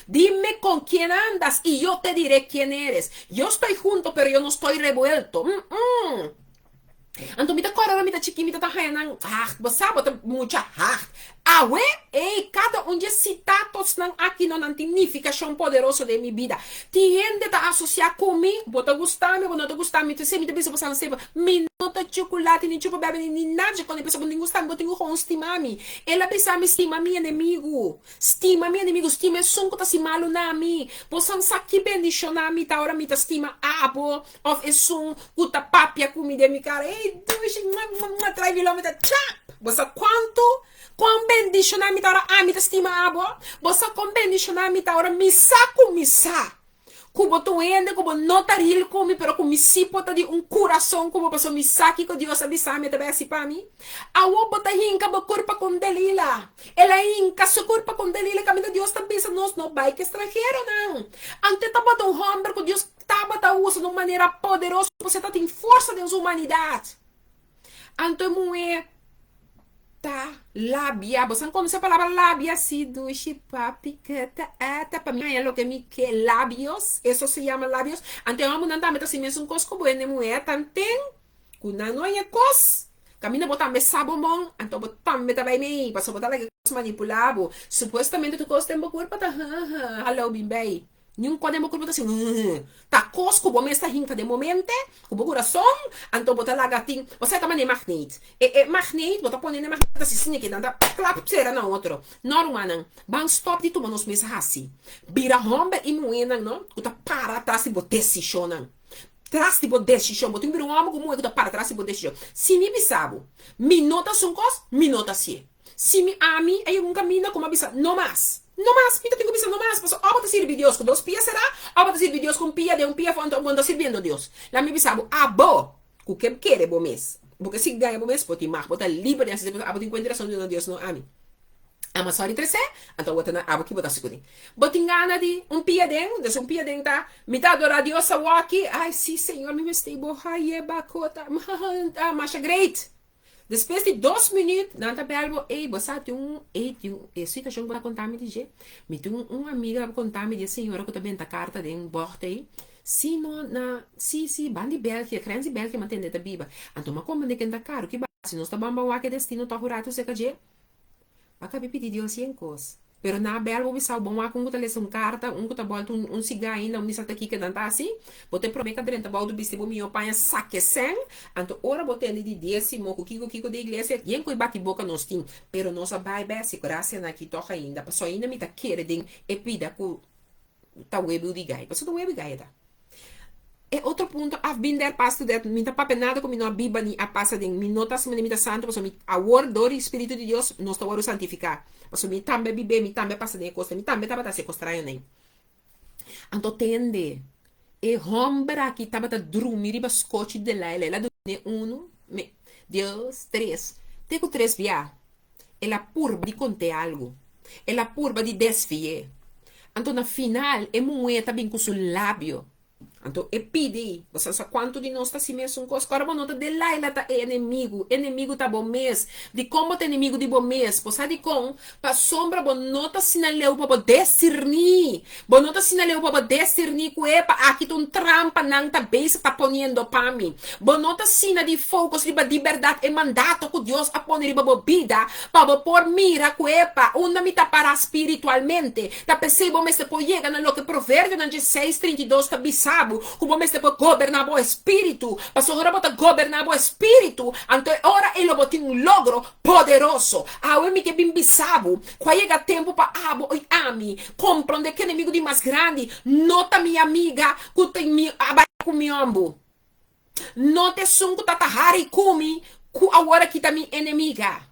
dime con quién andas y yo te diré quién eres. Yo estoy junto, pero yo no estoy revuelto. Anto mita kora mita chiki mita ta hayanang basaba ta mucha awe cada dia citados nang aqui não significação poderoso de minha vida. Tiende ta associar comigo, bota gostar me, bota gostar me, tu sei me te pensa você sempre, me nota chocolate ni chupa bebe ni nada quando pensa bota gostar me, bota com estima me. Ela pensa me estima meu inimigo, estima é som que tá se malo na mi. Você sabe que bendição na mi ta hora me ta estima abo of é som uta papia comida me cara. Trai vilomita chap. Você quão bendição na mi ta hora a mi ta estima abo. Você com bendição na mi ta hora misa. Como tu ende, como nota real como, pero como si pota de coração como pessoa me saque que Deus avisa me também assim para mim. A o bota hinca bo corpa com Delila. Ela hinca sua corpa com Delila, caminho Deus também se nós não vai que estrangeiro não. Ante tá bota homem que Deus tá bota usa de uma maneira poderosa, você tá tem força de humanidade. Ante mulher tá labia. Você conhece a palavra labia? Si, dushi, papi, kata, ata. Para mí, é lo que me que labios. Eso se llama labios. Ante vamos andar meta si mesmo cosco bueno mulher tanten. Kuna não é cos. Camina botar me sabomon, então botar me também me, passou botar like manipulado. Supostamente tu costa em boca para hello bimbei. Nenhum quando mo kurba assim, tá cosco bom esta rinca de momento, o bo coração, então botar lá gatinho, você também é magnet. Magnet, botar põe na magnet assim que dá clap será na outro. Normal não. Bang stop de tomar nos mesa assim. Bira romba e moena não, tu tá para atrás e botar decision não. Trás tipo decisão, botar um homem como eu para trás tipo decisão. Se me bisabo, me nota são cos, me nota se. Se me ami, aí um caminho como abisa, não mais. Não mais, pita tenho bisabo, não mais. Passo, ó, bota servir Deus com 2 pias será? Ó, bota servir Deus com pia de um pia quando servindo Deus. Lá me bisabo, abo, o que quer bom mês. Porque se ganha bom mês, pode mar, bota livre de assistir, abo tem consideração de Deus não ami. Ama sorry trece, então bota na abo que bota seguro. Bota engana de um piadem, des um piadem tá, me dá adorar Deus a walk. Ai, sim, Senhor, me stable, ai, é bacota, mas great. Depois de 2 minutos, nanta belbo, ei, você tem situação para contar me dizer. Me tem uma amiga para contar me dizer, senhora, que também tá carta de um borte aí. Se não na, se bandi Bélgica, crença Bélgica mantém da biba. Então, mas como de quem tá caro, que base, nós tá bamba o que destino tá jurado se caje. Acabei pedir Deus 100 coisas. Pero na belbo me salvo bom com que um carta, que tá volta um cigarro ainda, um salta aqui que não tá assim. Botei para mim que dentro baldo bisti bom meu pai saque sem. Então ora botei ali de 10 mo kiko de igreja, e que bate boca nós tem. Pero nós vai bem segurança na que toca ainda. Passou ainda me tá querendo e pida com tá web de gai. Passou do web gai tá. E outro ponto, I've been there past that, me tá papenado como a Bíblia ni a passa de me nota se me santo, passo me a word do Espírito de Deus, nós tá word santificar. Passo me também bibe, me também passa de costa, me também tava se costranho nem. Anto tende. E hombre aqui tava tá dormir e bascote de lá, ela do ne 1, 2, 3. Tenho 3 via. Ela purba de conter algo. Ela purba de desviar. Anto na final, é moeda bem com seu lábio. Então, e pedi, você sabe quanto de nós está assim mesmo, agora vou notar de lá ela tá inimigo tá bom mês, de como tá inimigo de bom mês, você sabe com, para sombra, vou notar se não leu para discernir, vou notar se não leu para discernir, que é para aqui tem trampa, não tá bem, está ponendo para mim, vou notar se não de focus, de liberdade e mandato que Deus a pôr para a vida, para pôr mira, que é para onde me tá para espiritualmente, tá percebo, mas depois chega no que provérbio 16:32 tá bisabo, como mestre pode governar o espírito, mas agora pode governar o espírito, então ora ele tem um logro poderoso, eu me que bem bisabo, quando chega tempo para abo e ami, compreende que inimigo de mais grande, nota minha amiga, que tem me abai com meu ambo, nota sunco tatahari kumi, que agora que tá minha inimiga.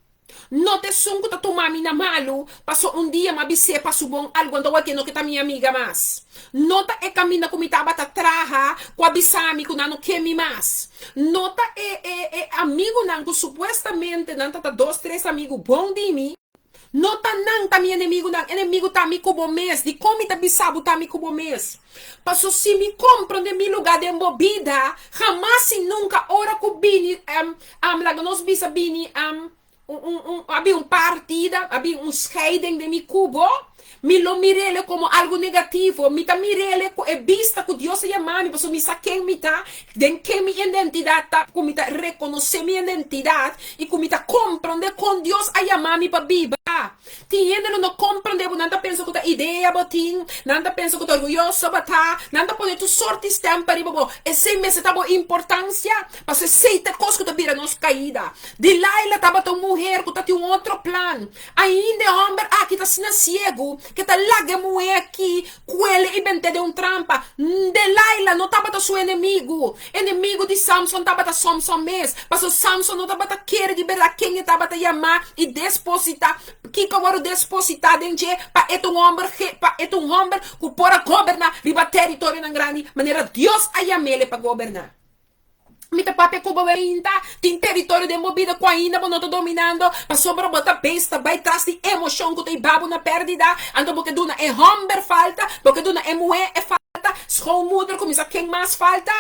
Note sunco tá tomar mina malo, passou um dia, mas bise passou bom algo, então aqui não que tá minha amiga mais. Nota é caminha como estava tá traha, com a bisami, com não que me mais. Nota é amigo não, que supostamente não tá 2, 3 amigos bom de mim. Nota não tá meu inimigo não, inimigo tá me como mês, de como tá bisabo tá me como mês. Passou se me compram de meu lugar de embobida, jamás e nunca, ora que bini, lá nós bisa bini, havia partida, havia scheiding de mi cubo, me lo mirele como algo negativo, me ta mirele e vista que Deus se chama, me passou me saquei me ta, den que mi identidade ta, como me ta reconhecer minha identidade e como me ta compreender com Deus a chamar me para Bíblia. Tiene não compreender, não tá pensa que tá ideia botin, não tá pensa que tá orgulhoso bata, não tá poder tu sorte estampa e bobo, e sem me se tá boa importância, mas se sei tá coisa que tá vira nos caída. De lá ela tava tão mulher que tá tem outro plano. Ainda homem aqui tá sendo cego, que tá larga mulher aqui, com ele e bente de trampa. De lá ela não tava tá seu inimigo de Samson tava tá Samson mesmo, mas o Samson não tava tá querer de ver quem tava tá chamar e depositar. Que agora depositar dentro para um homem que pode governar riba território na grande maneira Deus a ele para governar. Mita papi como ainda tem território de movida com ainda não tá dominando, mas sobra bota besta vai trás de emoção que tem babo na perdida, ando porque duna é homem falta, porque duna é mulher é falta, schoonmoeder começa quem mais falta.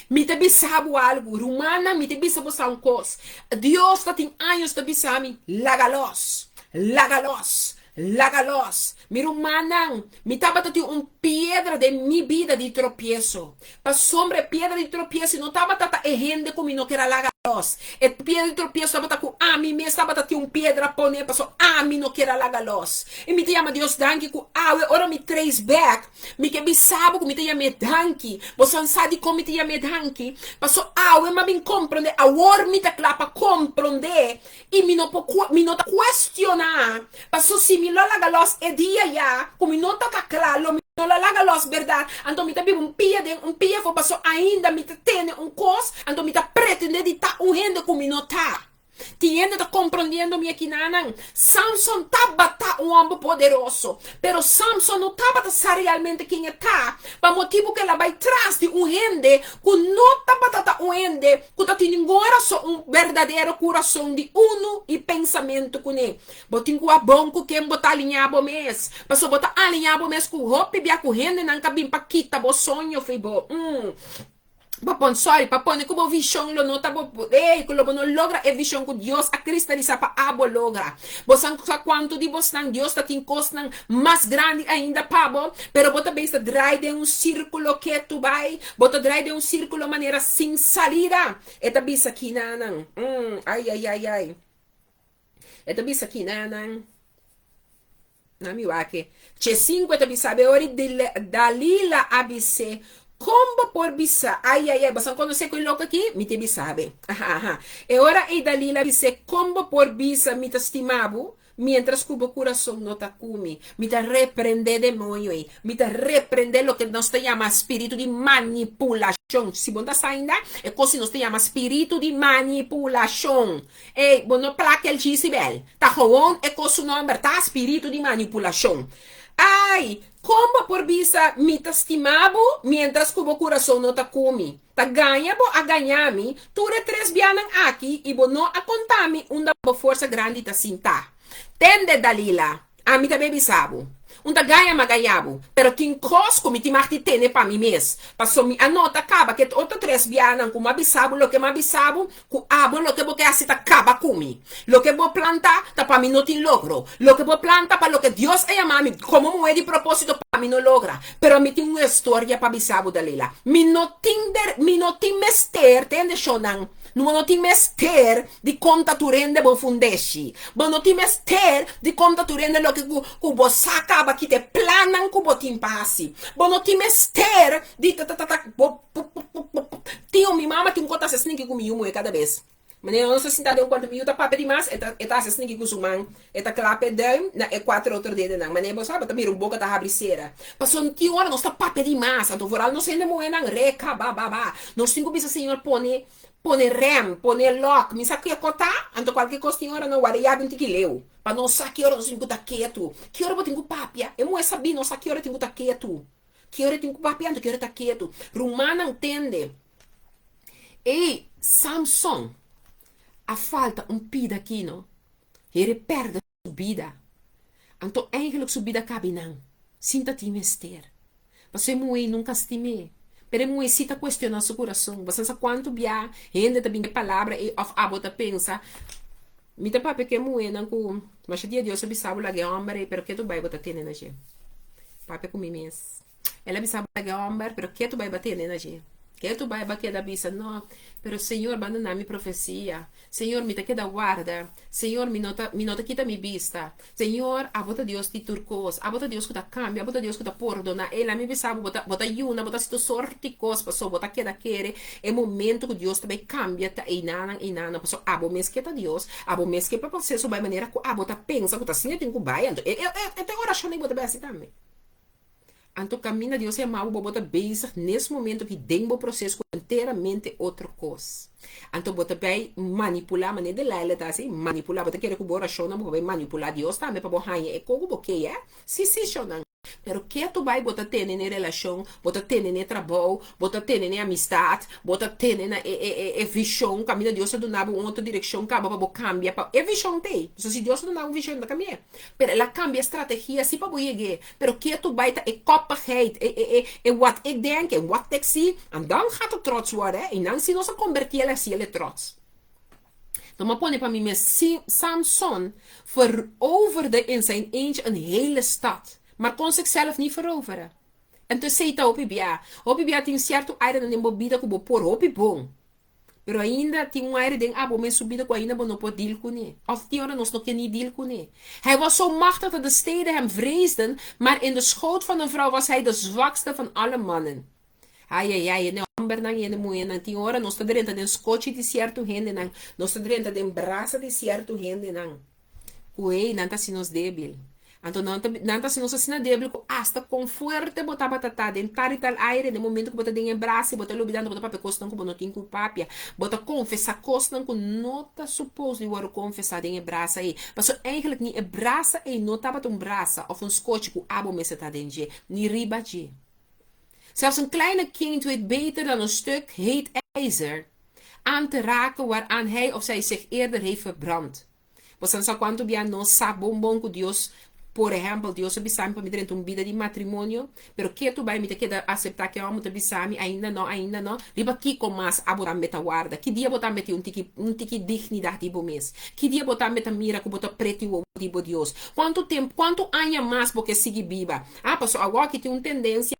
Me te bisabo algo, Romana, me te bisabo sancos. Dios está tem anos te bisami, lagalos, lagalos. Lagalos, mi romanang, mi tabata piedra de mi vida de tropiezo. Pa sombra piedra de tropiezo, não tabata errende como não quer lagalos. E piedra de tropiezo tabata com mi mes tabata piedra pone, passo mi não quer lagalos. E me te ama Deus danke com ora me trace back, me que bisabo com me te ama danke. Você sabe como me te ama danke? Passo ma bem compreende, agora me te clapa compreender e me não questionar. Passo se mi lo lagalos e dia ya, como não tá claro, mi no la lagalos verdade, então me tá bem um pia for passo ainda me tem cos, então me tá pretende de tá rende como não tá. Tiende tá compreendendo minha quinanan. Samson tá homem poderoso, pero Samson não tava realmente quem tá. Para motivo que ela vai atrás de rende, que não tava rende, que tá tendo agora verdadeiro coração de uno e pensamento com ele. Botin com a banco que botar alinhado mês, passou botar alinhado mês com roupa e com rende não cabim para quita bo sonho foi bo. Papon, sorry, papon, kubo vision lo no tabo, kulo no logra e vision ku Dios a cristaliza pa abo logra. Bosan sa quanto di bos nang Dios ta tin cos nang mas grande ainda pabo, pero bota bem drai de círculo que tu vai, bota drai de círculo maneira sin salida. Eta bisa aqui nanang. Ai. Eta bisa aqui nanang. Na mi wake. C'è 5 eta bisa ori Dalila ABC. Combo por bisa. Ai. Você conhece quel louco aqui? Me te bisabe. E ora e Dalila disse combo por bisa me te estimavo. Mientras que o coração não está comigo, me está repreender demônio, me está repreender lo que nós chama espírito de manipulação. Se você está saindo, é como se nós chama espírito de manipulação. Ei, você não placa el Gisibel. Tá gewoon, é como se o nome tá espírito de manipulação. Ai, como por visa me está estimado, mientras que o coração não está comigo. Tá ganha, a ganhar-me, tu retres bianan aqui e você não a contar-me uma força grande tá sinta. Tende Dalila, a mi também bisabo. Unta ganha magayabo, pero tin cosco mi ti marti tene pa mi mes. Passo mi anota acaba que outro 3 bianan com mabisabo, lo que mabisabo, com abo lo que bo que asita acaba kumi. Lo que bo planta ta pa mi no tin logro. Lo que bo planta pa lo que Dios é amami, como mo é de propósito pa mi no logra. Pero mi tin uma história pa bisabo Dalila. Mi no tin mester, tende shonan. Non ti mester di conta tu rende bon fundesci. Non ti mester di conta tu rende lo che cubo sacaba che te planan cubo ti impassi. Non ti mester di Tio mi mamma ti conta se sneaky com mi umo cada vez. Mas eu não sei se um quanto minuto para pedir mais, eta assim que sumang, eta clape deu na e 4 outro dedo não, mas nem sabe, também boca tá abriceira. Passou um tio hora não está para pedir mais, então voral não sei nem moer nang reca babá. Nós cinco bisa senhor pone rem, pone lock, me sabe que cotar, então qualquer coisa senhora não variável tem que leu. Para não saber que hora nós cinco tá quieto. Que hora eu tenho papia? Eu não sabia, não sabe que hora tenho tá quieto. Que hora tenho papia, que hora tá quieto. Romana entende. E Samson a falta pida aqui, não? Ele perde a subida. Então, eigenlijk subida cabe não. Sinta-te mester. Você nunca estimei. Pero muito se tá questionando seu coração. Você sabe quanto bia, ainda também palavra e of abota pensa. Me tá papo que muito não com, mas dia Deus sabe sabe lá que homem, pero que tu vai botar tendo na gente. Papo com mim mesmo. Ela sabe lá que homem, pero que tu vai bater na gente. Que tu vai bater da bisa, não, pero Senhor, abandona minha profecia. Senhor, me queda guarda. Senhor, me nota quita mi vista. Senhor, a bota Deus ti turcos, a bota Deus que ta cambia, a bota Deus que ta perdona. Ela me bisabo bota yuna, bota situ sorti cos, passou bota queda quere. É momento que Deus também cambia, ta inana, passou abo mes que ta Deus, abo mes que para processo vai maneira que a bota pensa que ta sinha tem que vai, então até agora achando que bota bem assim também. Então, caminha Deus é mau, bota beijar nesse momento que tem um processo inteiramente outra coisa. Então, bota bem manipular, maneira de lá, tá assim, manipular, bota querer que o bora show não vai manipular Deus também para borrar, é como que é? Sim, show não. Pero que tu vai botar ter em relação, botar ter em trabalho, botar ter em amistade, botar ter em visão, caminho de Deus do nabo uma outra direção, acaba para cambia para é visão tem. Se Deus do nabo visão da caminha. Pero ela cambia estratégia assim para boiege. Pero que tu vai ta koppigheid, wat ik denk en wat ik zie, en dan gaat het trots worden, en dan zie ons convertir ela si ele trots. Dan maar pone para mim Samson veroverde in zijn eentje een hele stad. Maar kon zichzelf niet veroveren. En toen zei hij op Bia tinha certo aire na bobida que bo por hopi bom. Pero ainda tinha um aire de bo men subida que ainda bo não pode deal com ele. Of die hora nos nog niet deal com ele. Hij was zo machtig dat de steden hem vreesden, maar in de schoot van een vrouw was hij de zwakste van alle mannen. Ai, ne amber nang yene moe nang tinha hora nos tá dentro de escote de certo rende nang, nos tá dentro de braça de certo rende nang. Ué, não tá se nos débil. Então não se nos assina débil hasta com forte botar batata dentar e tal aire no momento que botar dentro braço botar lubidando botar papel costan com não tem com papia botar confessar costan com nota supposto de confessar dentro braço aí passou eigenlijk niet braço aí nota bat braço of scotch com abo messe tá dentro ni ribaje. Zelfs een kleine kind weet beter dan een stuk heet ijzer aan te raken waaraan hij of zij zich eerder heeft verbrand. Você sabe quanto bem nós sabemos que Deus, por exemplo, Deus sabe para me dentro vida de matrimônio, pero que tu vai me ter que aceitar que eu amo te bisami ainda não, riba que com mais abotar meta guarda, que dia botar meta um tiki dignidade de mês, que dia botar meta mira que botar preto o tipo Deus, quanto tempo, quanto anos mais porque sigue biba, passou agora que tem uma tendência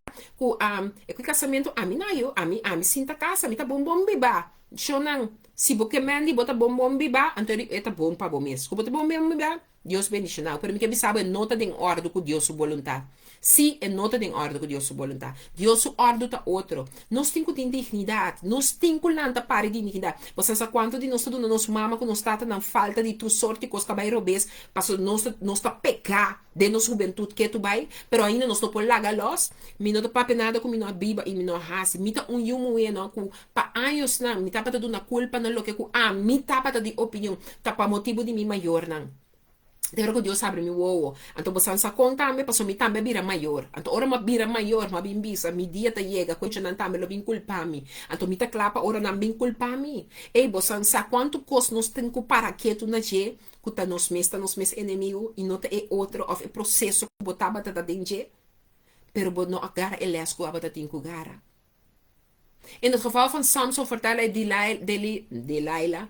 que casamento a mim não eu, a mim sinta casa, me tá bom biba, chonan se você manda bota bom biba, então é bom para bom mês. Se bota bom biba, Deus bendicional. Pero me que sabe nota de ordem com Deus sua vontade. Se é nota de ordem com Deus sua vontade. Deus sua ordem tá outro. Nós temos que ter dignidade. Nós temos que lançar para dignidade. Você sabe quanto de nós tudo nós mama que nós tá na falta de tu sorte que os cabai robes, passou nós tá pecar de nossa juventude que tu vai, pero ainda nós não por largar los. Me não papo nada com me não biba e me não raça. Me tá yumo não com pa anos não, me tá para na culpa não lo que com me tá para de opinião, tá para motivo de mi maior não. Pero que Deus abre mi wowo. Anto bosan sa conta me paso mi tambe bira mayor. Anto ora ma bira mayor, ma bimbisa, mi dia ta llega, coche nan tambe lo bin culpami. Anto mi ta clapa ora nan bin culpami. Ei bosan sa quanto cos nos tenku para quieto na je, kuta nos mes enemigo, e nota e outro of e processo que botaba ta denge. Pero bo no agara elesco abata tinku gara. In het geval van Samson vertelde Delilah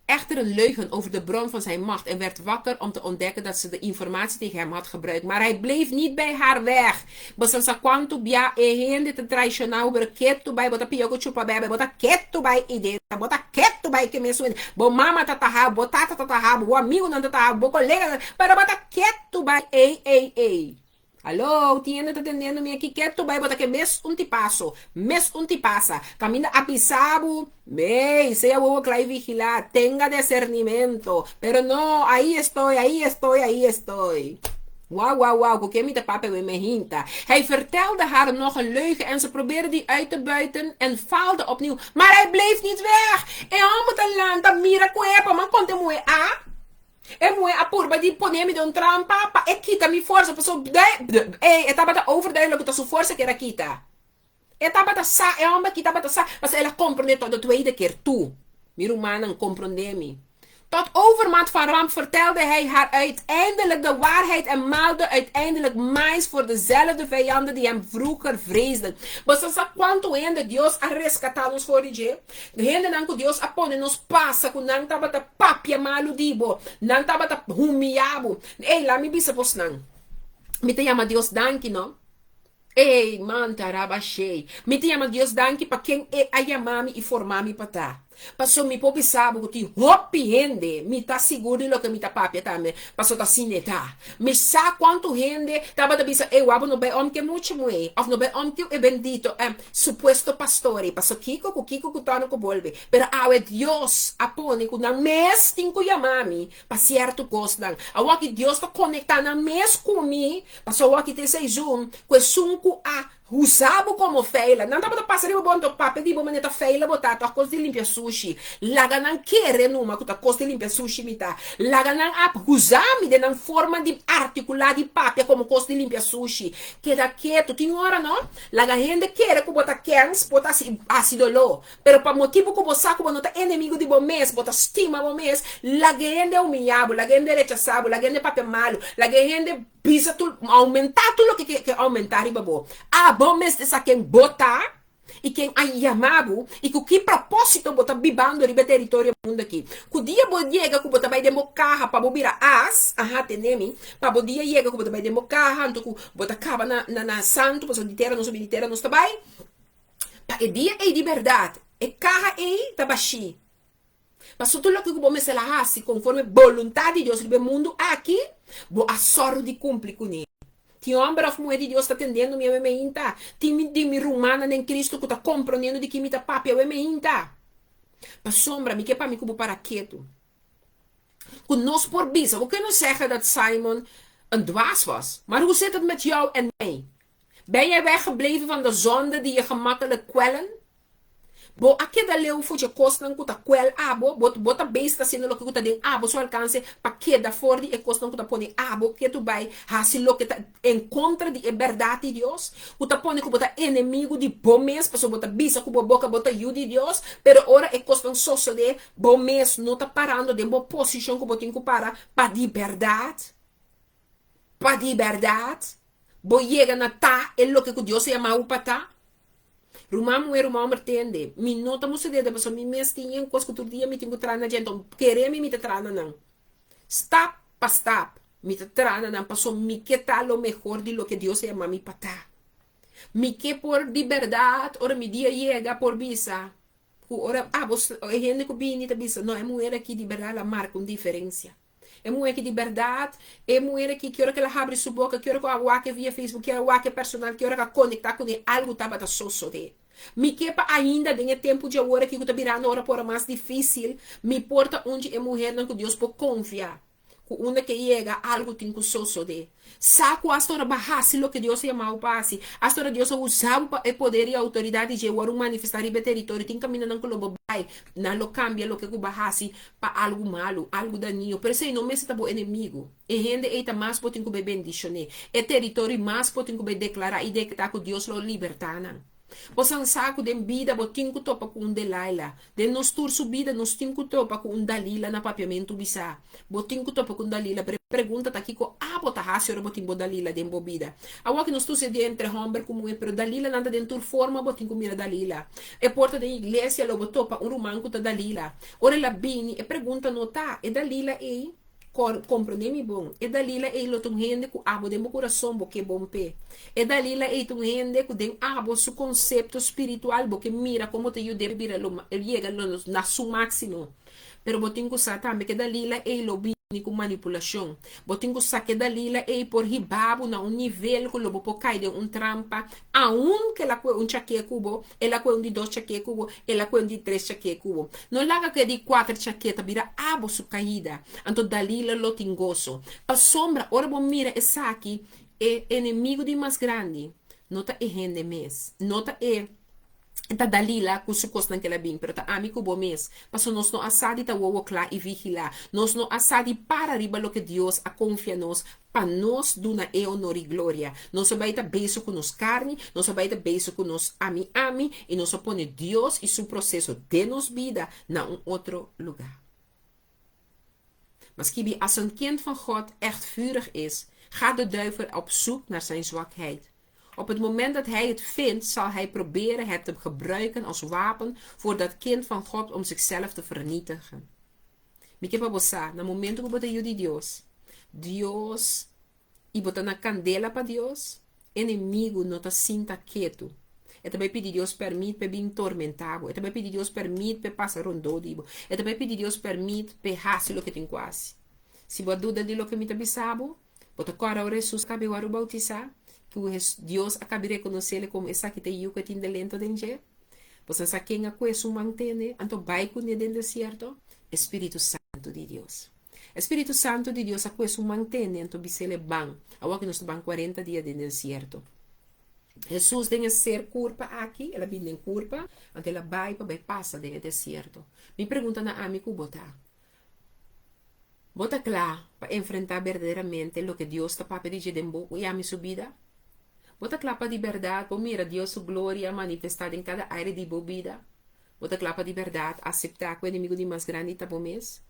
echter een leugen over de bron van zijn macht en werd wakker om te ontdekken dat ze de informatie tegen hem had gebruikt. Maar hij bleef niet bij haar weg. Basta sa quanto bia ehende te traicionar over keto bij bota pioco chupa bebe bota keto bij ide bota keto bij que me suene bo mama tataha bota tataha bo amigo não tataha bo colega para bota keto bij ei. Alô, tiene tá atendendo me aqui quieto vai botar que mes um te passa, camina a pisabo, sea bobo que vai vigilar, tenga discernimento, pero no, ahí estoy. Wauw, hoe ken je de papa weer me hinta? Hij vertelde haar nog een leugen en ze probeerde die uit te buiten en faalde opnieuw, maar hij bleef niet weg. En hij moet een land, dat mira cuepa, man, konte moe E moe apurba di ponemi de un trampa pa e kita mi forza paso e tabata overduidelijk dat zo forza que era kita. E tabata sa e amba kita bata sa mas ela compreende tot de tweede keer toe. Mi romanen comprendemi. Tot overmaat van ramp vertelde hij haar uiteindelijk de waarheid en maalde uiteindelijk mais voor dezelfde vijanden die hem vroeger vreesden. Você sabe quanto ainda Deus a rescatá-los for de ainda não que Deus apone nos passa com não tava ta papia maludibo, não tava ta humiabo. Ei, lá me bisa pos não. Me te llama Deus danke, não? Ei, manta rabachei. Me te llama Deus danke para quem é a yamami e formami patá. Passou me pobre sábado que hopi rende, me tá seguro de lo que me tá papia também. Passou tá sineta. Me sa quanto rende, tava da bisa, eu abo no be om que muito moe, of no be om que é bendito, supuesto pastore, passou kiko ku tano ku bolbe. Pero awe Dios apone ku na mes tinko yamami, pa certo costan. Awa que Deus tá conectar na mes kumi, passou awa que te sei zoom, ku sunku a Usabo como feila. Não dá para passar de bom papel de bom maneira feila botar a coisa de limpia sushi. Laga não quer numa que a coisa de limpia sushi mita. Laga não ap usami de não forma de articular de papel como coisa de limpia sushi. Queda quieto, tem hora não? Laga gente quer que bota cans, bota ácido lo. Pero para motivo que você sabe que não tá inimigo de bom mês, bota estima bom mês. Laga gente humilhado, laga gente rechazado, laga gente papel malo, laga gente pisa tu aumentar tudo o que aumentar e babo. Ah, bom mês dessa quem botar e quem ayamabo e com que propósito bota bibando riba território mundo aqui. Que dia bo chega que bota vai demo carro para bobira as, aha tenemi, para bo dia chega que bota vai demo carro, então bota cava na santo, para de terra não sob de terra não está bem. Pa e dia é de verdade. E carro é tabaxi. Mas tudo o que o se la hace conforme vontade de Deus no mundo aqui, bo a sorro de cumprir com ele. Ti homem of mulher de Deus está atendendo minha meinta. Ti mi rumana nem Cristo que está compreendendo de que me tá papi a meinta. Pa sombra mi que pa mi cubo para quieto. Com nós por bisa, we kunnen zeggen dat Simon een dwaas was. Maar hoe zit het met jou en mij? Ben jij weggebleven van de zonde die je gemakkelijk kwellen? Bo aquela leu foi de costa não cuta quel abo bota besta sendo lo que cuta den abo so alcance pa queda fordi e costa não cuta pone abo que tu vai hasi lo que tá em contra de verdade de Deus cuta pone que bota inimigo de bomes pa so bota bisa com boca bota you de Deus pero ora e costa só de bomes não tá parando de boa posição que botin que para de verdade bo chega na tá é lo que Deus chama o patá. Rumam é rumam mertende. Mi nota musa de pessoa mi mes tinha coisa que todo dia me tinha trana gente. Querer me te trana não. Stop pa stop. Me te trana não passou mi que tá lo mejor de lo que Deus chama mi patá. Mi que por liberdade ora mi dia chega por visa. Ora vos é gente que bini te visa. Não é mulher aqui de verdade ela marca uma diferença. É mulher que de verdade, é mulher que hora que ela abre sua boca, que hora que ela que via Facebook, que ela que é personal, que hora que conectar com ele, algo estava da sosso de. Me quepa ainda tem tempo de agora que está virando hora por mais difícil, me porta onde é mulher não que Deus pode confiar. Onde que chega, algo tem que sosso de. Saco a história barrasse lo que Deus chamou passe. A história Deus usava o poder e a autoridade de agora manifestar em território. Tem caminho não que lo vai, não lo cambia lo que o barrasse para algo malo, algo daninho. Por isso não me se tabo inimigo. E gente eita mais pode que bendicionar. E território mais pode que declarar e declarar que Deus lo libertar. Você um saco de vida, botin que topa com Delilah. De nos tur subida, nos tin que topa com Dalila na papiamento bisa. Botin que topa com Dalila. Pergunta tá aqui com bota raça ora botin bo Dalila de embobida. Awa que nos tu se de entre homem como é, pero Dalila nada dentro forma botin com mira Dalila. E porta da igreja lo botopa um romanco ta Dalila. Ora la bini e pergunta nota e Dalila e compreende bom. E Dalila e lo tung rende com abo de meu coração bo que bom pé. E Dalila e tung rende com den abo su conceito espiritual bo que mira como te deve vir lo llega na su máximo. Pero botin ko sa tambe que Dalila e lo bini com manipulação. Botin ko sa que Dalila e por ribabo na um nível que lo bo cai de trampa aunque la que chaque cubo, ela que de 2 chaque cubo, ela que de 3 chaque cubo. Não laga que de 4 chaqueta vira abo su caída. Anto Dalila lo tingoso. A sombra, ora bom mira essa aqui é inimigo de mais grande. Nota e rende mes. Nota e ta Dalila com su costa naquela bem, pero ta amigo bom mês. Passo nós não assadi ta wowo clá e vigilar. Nós não assadi para riba lo que Deus a confia nos para nós duna e honor e glória. Nós vai ta beijo com nos carne, nós vai ta beijo com nos ami e nós põe Deus e su processo de nos vida na outro lugar. Mas que als een kind van God echt vurig is, gaat de duivel op zoek naar zijn zwakheid. Op het moment dat hij het vindt, zal hij proberen het te gebruiken als wapen voor dat kind van God om zichzelf te vernietigen. Mike pa bosa, na momento que bota de Deus, e bota na candela para Deus, inimigo não tá sinta quieto. E também pedir Deus permite para vir tormentado. E também pedir Deus permite para passar rondodibo. E também pedir Deus permite para raci lo que tem quase. Se você dúvida de lo que me tá bisabo, bota agora o Jesus cabe o bautizar. Que Deus acabe de reconhecer como essa que tem que tem delento de nje. Você sabe quem é que isso mantém, então vai com ele dentro do deserto, Espírito Santo de Deus. Espírito Santo de Deus a que isso mantém, então bisele bang. Awa que nós estamos 40 dias dentro do deserto. Jesus tem ser culpa aqui, ela vem em culpa, até ela vai para passa no deserto. Me pergunta na amigo botar. Bota claro para enfrentar verdaderamente lo que Dios está para pedir de boca e a mi su vida. Bota claro para de verdade, para mira Dios su gloria manifestada em cada área de boa vida. Bota claro para de verdade, aceitar que o inimigo de mais grande está bom mês.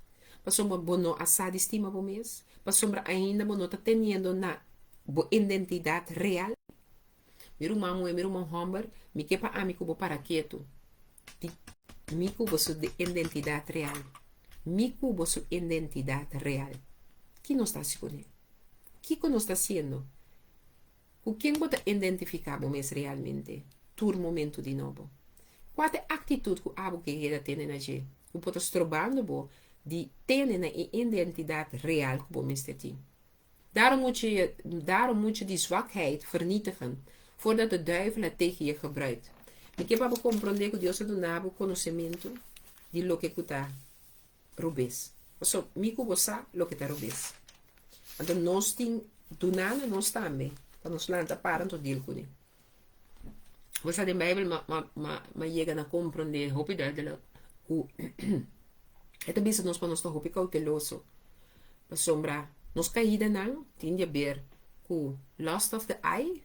Para sombra bono assad estima bom mês. Para sombra ainda bono está tendo na identidade real. Miru mamu e miru homber, mi que para amigo bo para quieto. Mi cubo su identidade real. Mi cubo su identidade real. Que não está se conhecendo? Que não está sendo? Com quem você identificar bom mês realmente? Tur momento de novo. Qual é a atitude que abo que ele tem na gente? O pode trabalhando bo de ter na identidade real que bom mês tem. Daarom moet je die zwakheid vernietigen, voordat de duivel het tegen je gebruikt. Ik heb al compreender que Deus do nabo conhecimento de lo que está robes. So, mico bosa lo que está robes. Então nós tem do nada nós também, para nos lançar para todo deal com ele. Você tem Bíblia, mas chega a compreender, hope dela, o é também se nós para nós hope cauteloso, para sombra, nós caída não tem de ver com lust of the eye,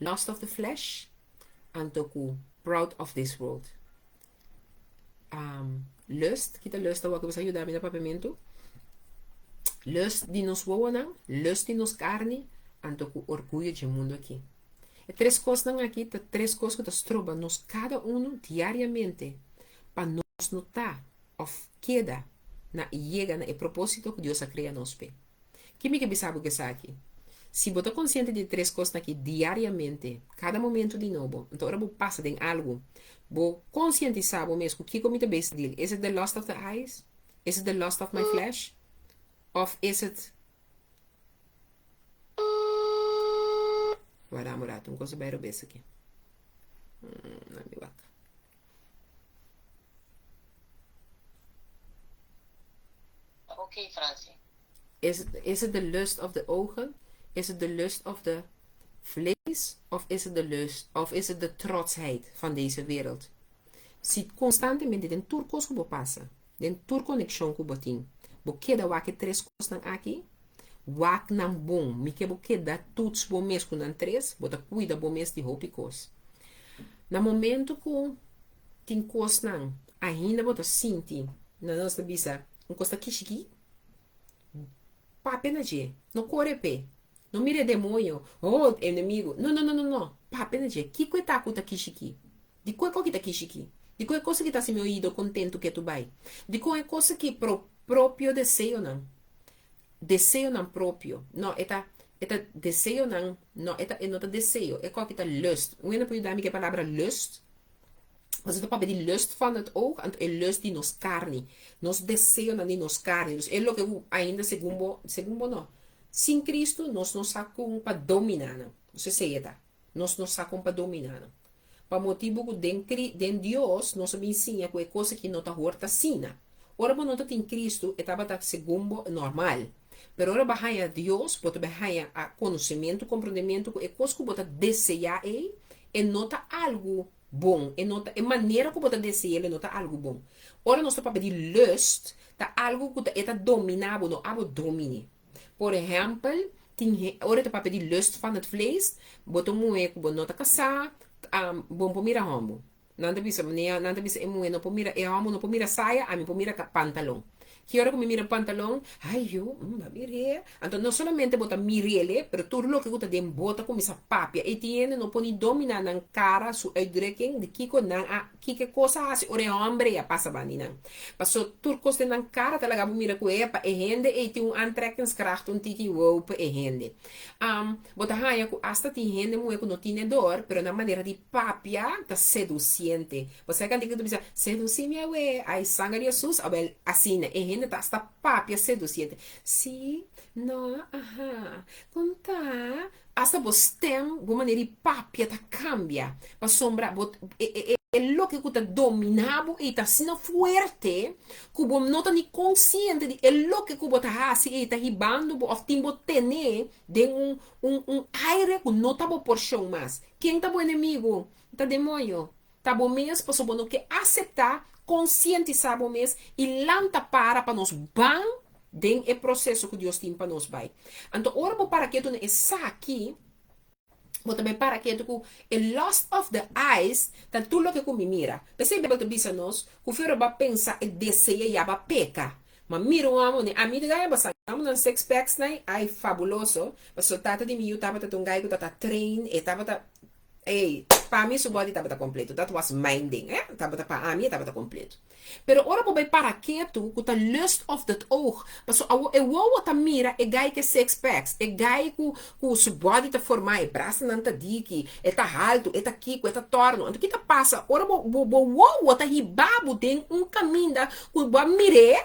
lust of the flesh, and ku proud of this world. Lust, kita lust tawa que você ajudar na papamento. Lust de nos wonan, lust de nos carne, and ku orgulho de mundo aqui. E três coisas aqui, três coisas que trobam nos cada diariamente, para nos notar of queda na chega na propósito que Deus a cria nos pe. Que me que sabe que está aqui? Se você consciente de três coisas aqui diariamente, cada momento de novo, então agora você passa em algo, você conscientizar mesmo que como te base dele. Is it the lust of the eyes? Is it the lust of my flesh? Of is it... Vai dar morato, coisa bem robessa aqui. Não me vaca. Ok, Francie. Is it the lust of the ogen? Is it the lust of the vlees? Of is it the lust? Of is it de trotsheid van deze wereld? Si constantemente den turcos que passa, den tur conexão que botin, bo queda wake três coisas aqui, wak nam bom, mi que bo queda tuts bom mês com nan três, bota cuida bom mês de hopicos. Na momento que tem coisas não, ainda bota sinti, na nossa bisa, costa kishiki, pape na je, no corepe. Não mire demônio, oh, inimigo. Não. Pape na je, que coisa tá kishiki? De qual que tá kishiki? De qual coisa que tá se meu ido contento que tu vai? De qual coisa que próprio desejo não? Desejo não próprio. Não, eta desejo não, eta é nota desejo. É qual que tá lust. Uma pode dar que a palavra lust. Mas het papel die lust van het oog en el lust die nos carne. Nos deseo na ni nos carne. Dus é lo que ainda segundo no. Sin Cristo nos sacam para dominar. Não sei está. Nos sacam para dominar. Para motivo que den Deus nos ensina que é coisa que não está horta sina. Ora não está em Cristo, estava tá segundo normal. Pero ora bahaya Deus, pode bahaya a conhecimento, compreendimento que é coisa que bota desejar e nota algo bom, é maneira que você deseja, ele nota algo bom. Ora, nós estamos de lust, tá algo que está dominado, não abo domine. Por exemplo, ora está para pedir lust van het vlees, boto moe que nota casar, bom pomira homo. Nanda bisa moe no pomira homo no pomira saia, a mi pomira pantalão. Que hora que me mira o pantalão, ai eu, mirei. Então não somente bota mirele, pero tudo lo que bota dem bota com essa papia. E tiene não pode dominar na cara su uitdrukking de kiko nang que coisa assim, ore hombre a passa bani nang. Passo tudo costa na cara talaga mira com epa e hende e tem aantrekkingskracht tiki wope e hende. Bota haya com hasta ti hende moe com no tiene dor, pero na maneira de papia tá seduciente. Você kan dizer que seduzir-me we, ai sangue de Jesus, abel assim, e hende tá hasta papia seduciente. Sim, não, aham, conta. Hasta você tem uma maneira de papia tá cambia. Para sombra, é lo que está dominado e está sendo forte, que você não está nem consciente de lo que você está fazendo e está ribando, ou timbo tener de aire que não está por chão mais. Quem está o inimigo? Está demônio. Está bom mesmo, para você não que aceitar, conscientizar bom mesmo e lanta para nós ban den o processo que Deus tem para nós vai. Então, ora para que tu não está aqui, mas também para que tu o lost of the eyes, tá tudo lo que me mira. Pensei bem que tu bisa nós, que o filho vai pensar e deseja e vai peca. Mas mira o amo, a mim ganha bastante. Amo nos six packs, né? Ai fabuloso. Mas o tata de mim, eu tava tão gai que tava train, e tava ei, para mim, seu body estava completo. That was minding. Para mim, estava completo. Pero ora por para quieto, com a lust of that oog. Mas eu vou tá mira, é gai que six packs. É gai que seu body tá formar, é braço não tá diki, é tá alto, é tá kiko, é tá torno. Então, o que tá passa? Ora vou tá ribabo tem caminho da que vou mire.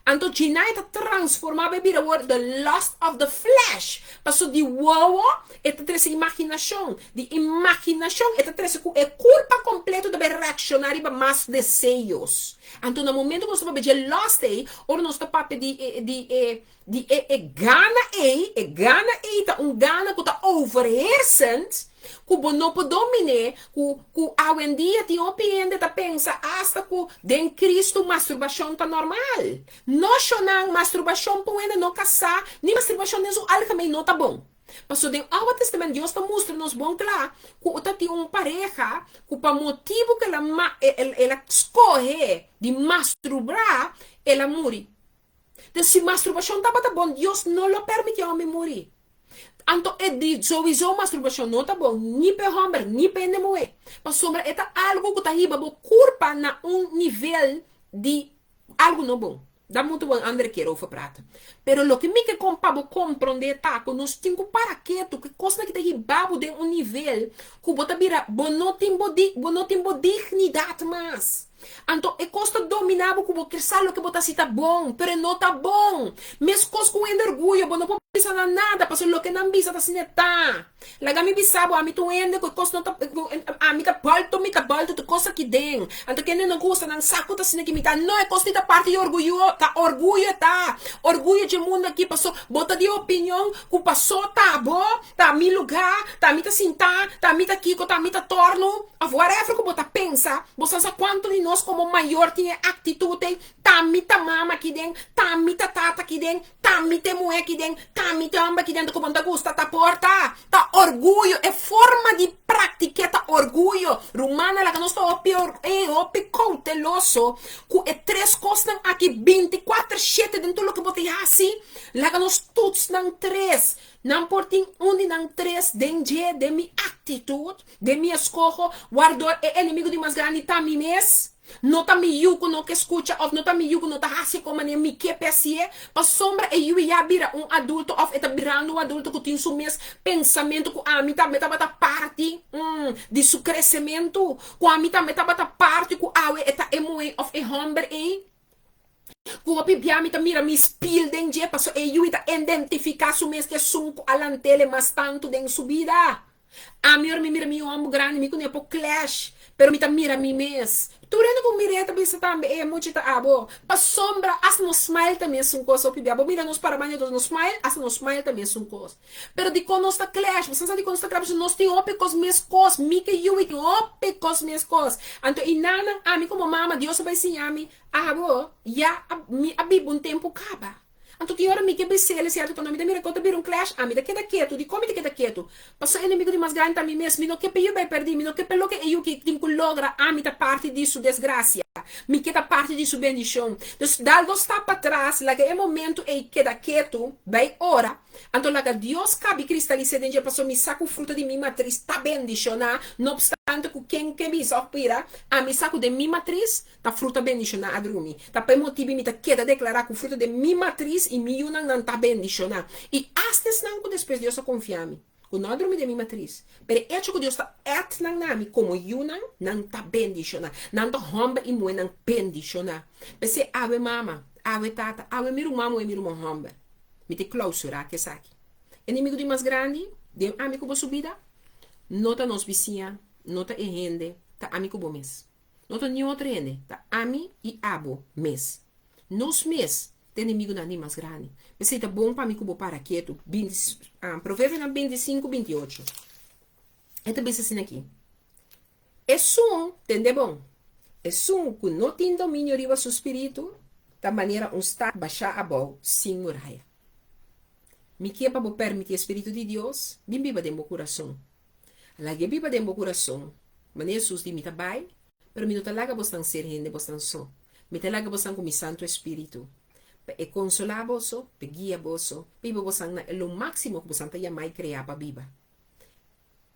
Então, Jinai está transformado em the lust of the flesh. Passou de wow, esta traz imaginação. De imaginação, esta traz é culpa completa de reaccionar para mais desejos. Então, no momento que nós estamos de lust, ou nós estamos de gana, gana que está overheersend, que não pode dominar, que hoje em dia tem opinião tá pensa hasta que em Cristo masturbação tá normal. Nós não masturbação pode não casar, nem masturbação nisso algo não tá bom. Mas o Novo Testamento Deus está mostrando-nos bom claro que tem uma pareja que para motivo que ela escolhe de masturbar, ela morre. Então, se masturbação tá bom, Deus não lo permite a homem morrer. Então, sowieso masturbação não tá bom, nem para homem, nem para mulher. Mas sombra é algo que está riba, culpa na nível de algo não bom. Dá muito bom, André quero prata. Pero lo que me que compreender tá, que nós temos que para quieto, que coisa que está riba de nível, que bota vira, não tem dignidade mais. Então, é costa dominável que você sabe que você está bom, pero não está bom. Mesmo coisa com orgulho, você não pode pensar na nada, porque o que não bisa está assim, tá. Lá me bisabo, a mim tu ende, que coisa não tá, a mim tá balto, tu coisa que den. Então, quem não gosta, não saco tá assim, que me tá, não é coisa da parte de orgulho, tá, orgulho de mundo aqui, passou, bota de opinião, que passou, tá bom, tá a mi lugar, tá a mim tá assim, tá mi tá kiko, tá a mim tá torno, a whatever que você pensa, você sabe quanto de nós como maior tinha atitude, tamita mama aqui dentro, tamita tata aqui dentro, tamita mulher aqui dentro, tamita homem aqui dentro, como não gosta, tá porta, tá orgulho, é forma de prática, tá orgulho, romana, ela que nós está opi cauteloso, que é três coisas aqui, 24/7 dentro do que você assim, lá que nós todos não três, não portem onde não três, de minha atitude, de minha escolha, guardo é inimigo de mais grande, tá mim mesmo. Não tá me yugo, não que escuta, ou não tá me yugo, não tá assim como nem me que pecia, mas sombra e eu ia virar adulto, ou está virando adulto que tem o mesmo pensamento, que a mim também tá parte de seu crescimento, que a mim também tá parte, que a está emoe of a homem e que o pipiami tá mira me spil den je, passo e eu está identificar o mesmo que sunco alantele mas tanto den subida. A mim me mira meu amo grande, me conhece por clash, pero me tá mira me mesmo. Turendo com mireta bisa também é muito abo. Pa sombra as no smile também são coisa o pibiabo. Mira nos parabanhos no smile, as no smile também são coisa. Pero de quando está clash, você sabe de quando está clash, nós tem ope cos mes cos, me que eu e ope cos mes cos. Então inana a mim como mama, Deus vai ensinar me, abo, já a bibo tempo acaba. Então que hora me que bicele certo, quando me mira quando vir clash, a mim da quieto, de como de quieto. Passa inimigo de mais grande a mim mesmo, me não que eu vai perder, me não que pelo que eu que tenho que logra a mim da parte disso desgraça. Me queda parte de sua bendição. Então, algo está para trás, lá que é momento e queda quieto, vai ora. Então, lá que Deus cabe cristalizar dentro, passou me saco fruto de minha matriz, está bendicionar, não obstante que quem que me opera, a me saco de minha matriz, tá fruta bendicionar, adrumi. Tá para motivo me tá queda declarar que o fruto de minha matriz e minha não tá bendicionar. E hasta não que depois Deus confia-me. O não dorme de minha matriz. Pero hecho que Deus está etnang nami como eu não tá bendicionar. Não tá homem e mulher não bendicionar. Pense ave mama, ave tata, ave miru mamo e miru homem. Me te clausura que saque. Inimigo de mais grande, de amigo bo subida, nota nos vizinha, nota e rende, tá amigo bo mes. Não tem nenhum outro ene. Tá ami e abo mes. Nos mes, tem inimigo na mais grande. Mas se tá bom para mim que eu vou parar quieto. Provérbio 25, 28. É também assim aqui. É entende bom? É que não tem domínio riba seu espírito, da maneira um está baixar a bola, sem muralha. Me que para permitir o espírito de Deus, bem viva dentro do coração. Lá que viva dentro do coração, mas Jesus diz, me tá bem, pero me não tá lá que você ser gente, você só. Me tá lá que você com o Santo Espírito. É consolar você, é guiar você, viva você no máximo que você tem mais criar para viva.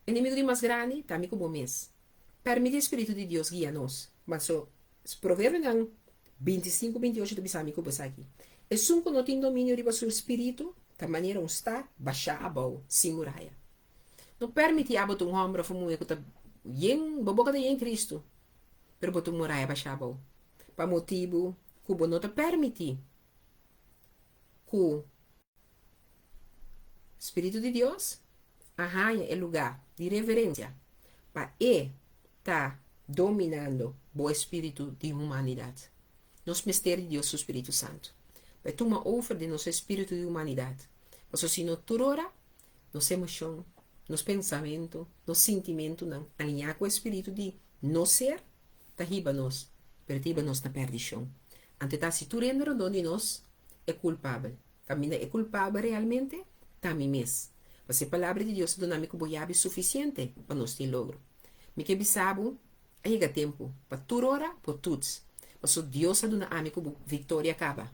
O inimigo de mais grande, tá me como mês. Permite o Espírito de Deus guia-nos. Mas o provérbio 25, 28 do Bisami que você aqui. É que não tem domínio sobre o seu espírito, da maneira um está baixar a bola, sem muralha. Não permite a botar homem para mulher que está bem, boboca de em Cristo, para botar muralha baixar a bola. Para motivo que o não te permite que o Espírito de Deus arranha o lugar de reverência para estar dominando o espírito de humanidade. Nos mistérios de Deus, o Espírito Santo. Para tomar over de nosso espírito de humanidade. Mas se não turora, nossa emoção, nos pensamentos, nos sentimentos, não alinhar com o espírito de não ser, está riba nós, perdiba nós na perdição. Ante tá se tu render onde nós é culpável. Também é culpável realmente, também mesmo. Mas a palavra de Deus do nome que boiabe suficiente para nós ter logro. Me que bisabo, chega tempo para turora por todos. Mas o Deus a dona amigo vitória acaba.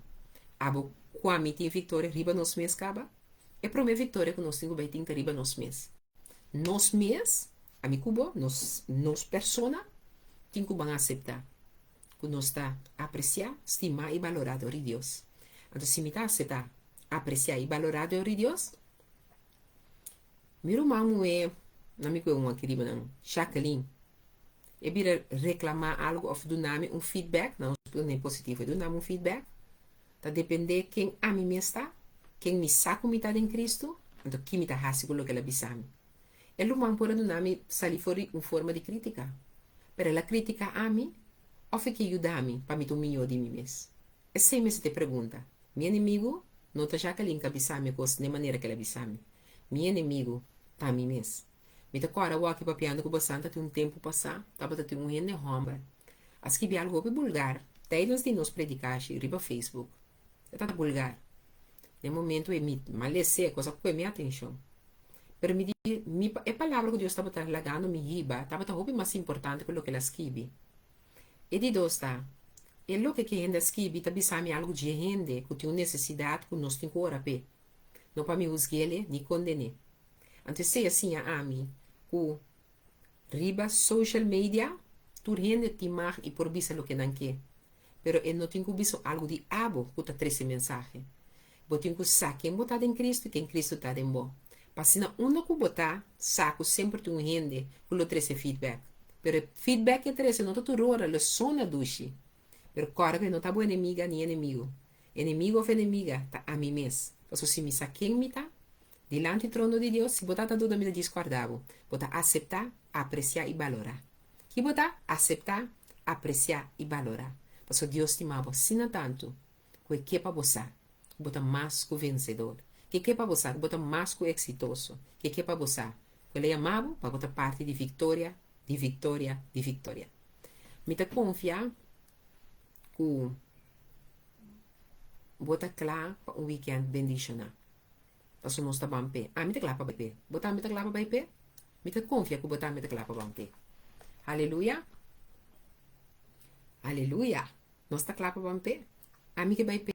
Abo quando tem vitória riba nos mês acaba. É para minha vitória que nós temos que ter riba nos mês. Nos mês, amigo bo, nos persona, tem que aceitar. Que nós está apreciar, estimar e valorar de Deus. Então se me está aceitar, apreciar e valorar de Deus, meu irmão é, amigo é uma querida não, Jacqueline. E vir reclamar algo ou do nome feedback, não é positivo, do nome feedback. Tá depender quem a mim está, quem me saca me está em Cristo, então quem me está fazendo o que ela bisame. Ele não pode do nome sair fora em forma de crítica, pero ela critica a mim, ou fica ajuda a mim para me tomar melhor de mim mesmo. É sempre se te pergunta, meu inimigo não está já que ele bisame coisa de maneira que ela bisame. Meu inimigo tá a mim mesmo. Me tá agora o aqui papiando com bastante tem um tempo passar, tava ter um rende romba. As que vi algo vulgar, teinos de nos predicar riba Facebook. Tá vulgar. No momento é me malecer, coisa que foi minha atenção. Pero me é palavra que Deus estava largando me riba, estava tão mais importante pelo que ela escreve. E de dois tá. E lo que ainda escreve, tá bisame algo de rende, que tem necessidade que nós temos que orar pe. Não para me usar nem condenar. Antes se assim a mim, o riba social media, tu rende timar e por bisa lo que não quer. Pero eu não tenho visto algo de abo que está treze mensagem. Eu tenho que saber quem botar em Cristo e quem Cristo está em bom. Para se não uno que botar, saco sempre tu rende que lo treze feedback. Pero feedback é treze, não tu rora, lo sona dushi. Pero claro que não está boa inimiga nem inimigo. Inimigo ou inimiga, tá a mim mesmo. Então se me sabe quem me tá, diante do trono de Deus, se botar tudo me discordava, botar aceitar, apreciar e valorar. Que botar aceitar, apreciar e valorar. Porque Deus te amava, se não tanto, que é para você, botar mais que o vencedor. Que é para você, botar mais que o exitoso. Que é para você, que ele amava, para botar parte de vitória, de vitória, de vitória. Me te confiar que botar claro para um weekend bendicional. Paso nós está bom pé. Me te clapa bem pé. Botar me te clapa bem pé. Me te confia que botar me te clapa bem pé. Aleluia. Aleluia. Nós está clapa bem pé. Me que bem pé.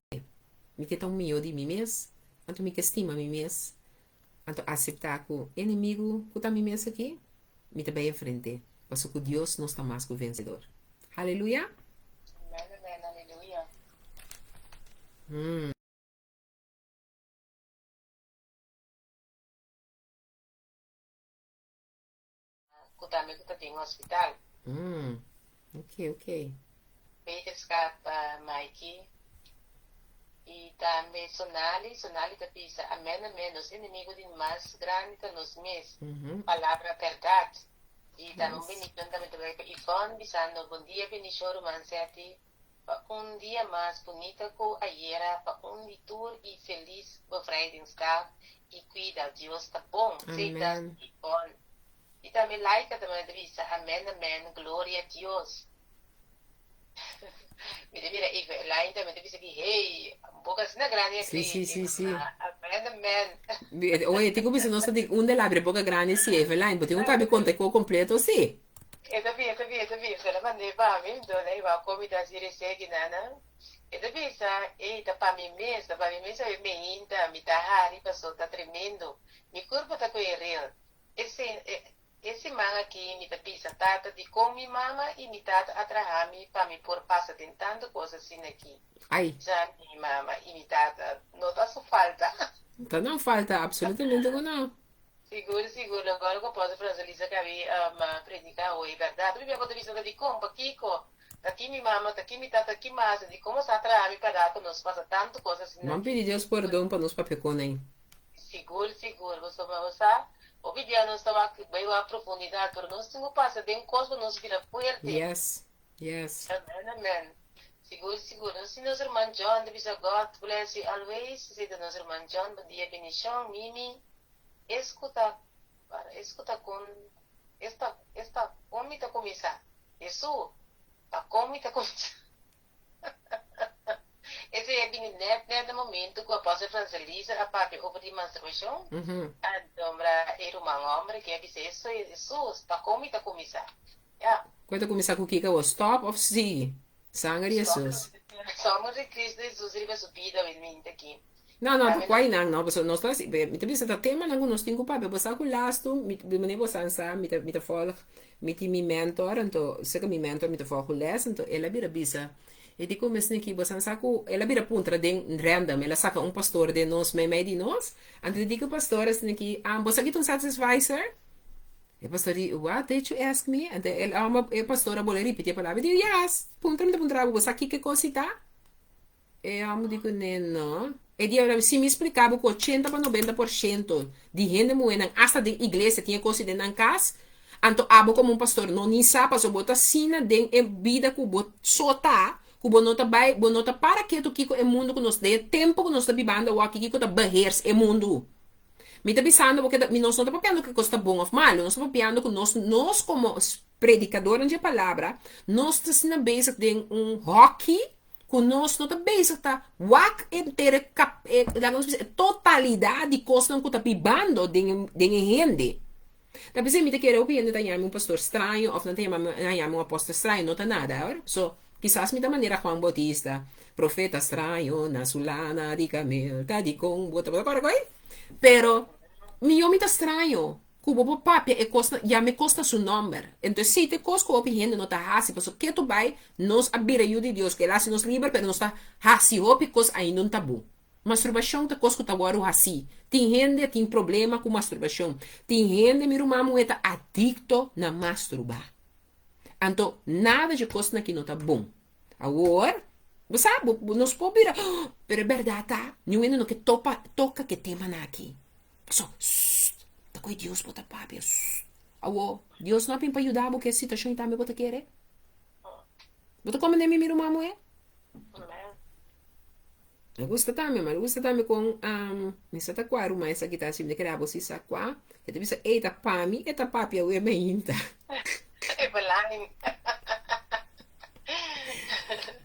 Me que tão melhor de mim mesmo. Anto me que estima mim mesmo. Anto aceitar que o inimigo que está mim mesmo aqui, me te bem em frente. Paso que Deus nós está mais que o vencedor. Aleluia. Amém, aleluia. Kutami ko tating hospital. Ok. Peter Scapa, Mikey. E também sonali da pisa. Amém, os inimigos de mais grande que nos mês. Palavra verdade. E também bendición também também para Ivonne, bisando bom dia, bendición romancete. Para dia mais bonita que ayer, para tour e feliz bevrijdingsdag. E cuida, Deus está bom. Seitas, Amen. Ivonne. E também like também devisa, amém, amém, glória a Deus. Mira, even line também devisa que, hey, boca na grande Sì. amém, amém. Oye, ti come se non sta di un dell'abre poca grande sì, Eveline, but un capi conta co completo sì. Ito sa naman, di ba, amin doon, ay ba, komita si Resegi nana. Ito bisa, tapamimis, ay may hinta, mitahari pa so, ta tremendo. Mi curva ta ko real. Esse mga aqui, mi tapisa, tata, di com mi mama, e mi tata atrahami, pa mi por passa tentando coisas assim aqui. Ai, Já mi mama, e mi tata, não tá só falta. tá não falta absolutamente não. Siguro. Agora que eu posso fazer isso que eu predicar hoje, verdade? Primeiro ponto de vista de como, Kiko, tá aqui minha mama, tá aqui minha tata, aqui mais, de como se atrás, me para que nos passa tanto coisa assim. Vamos pedir Deus perdão para nos papecona aí. Seguro. Você vai usar. O vídeo não estava bem a profundidade, mas nós temos passa de coisa nos vira forte. Yes. Amen. Seguro. Se nosso irmão John, de bisa God bless you always, se de nosso irmão John, bom dia, bendição, Mimi. Escuta com esta como tá começar. Isso tá como tá começar. Esse é bem net no momento que a apóstolo Francelisa a parte over de masturbação. A dombra era uma homem que disse isso tá como tá começar. Yeah. Quando começar com o Kika, o stop of see. Sangue de Jesus. Somos de Cristo Jesus, ele vai subir da mente aqui. Não, quai não, porque nós estamos, me também está tema não nós temos papel, você com lasto, me você ansa, me te fala, me mentor, então, se que me mentor me te fala com les, então ela vira bisa. E digo mas nem que você ansa com, ela vira punta de random, ela saca pastor de nós, meio de nós, então digo pastor assim que, você aqui satisficer? E pastor diz, what did you ask me? Então ela pastora boleh repetir a palavra, digo yes, punta você aqui que coisa tá? E eu digo não. E dia se me explicava que 80 para 90% de gente moena hasta de igreja tinha coisa dentro da casa, então abo como pastor não nem sabe se bota sina de vida que bota sota, que bonota para que tu kiko é mundo que nos dê tempo que nós está vivendo ou aqui que tá barreiras é mundo. Me tá pensando porque nós não estamos pensando que coisa bom ou mal, nós estamos pensando que nós como predicadores de palavra, nós estamos basic de hockey que nós não estamos basic tá wak inteira totalidade de coisas que está vivendo de gente. Tá pensando me querer ouvir não tem um pastor estranho ou não tem um apóstolo estranho, não tá nada, so quizás me da maneira Juan Bautista, profeta estranho, na sulana, di camel, tá di com, bota pero mi tá estranho. Kubo papi e costa, ya me costa su nombre. Entonces, si te cosco opi gente no ta hasi, pues que tu vai nos abira de Dios, que lá se nos liber, pero nos ta hasi opi cos aí não tabu. Masturbação te cosco ta waru hasi. Tem gente tem problema com masturbação. Tem gente meu irmão é adicto na masturbar. Então, nada de coisa que não tá bom. Agora, você sabe, nos pode virar, pero é verdade, tá? Nenhum no que toca que tema aqui. So, tá com Deus bota papi. Awo, Deus não tem para ajudar porque a situação está me bota querer. Bota como nem me miro mamu é? Eu gosto também, mas eu gosto também com nessa taquaru, mas essa guitarra se me querer você sacua, que te bisa eita pami, eta papi eu é meinta. É balain.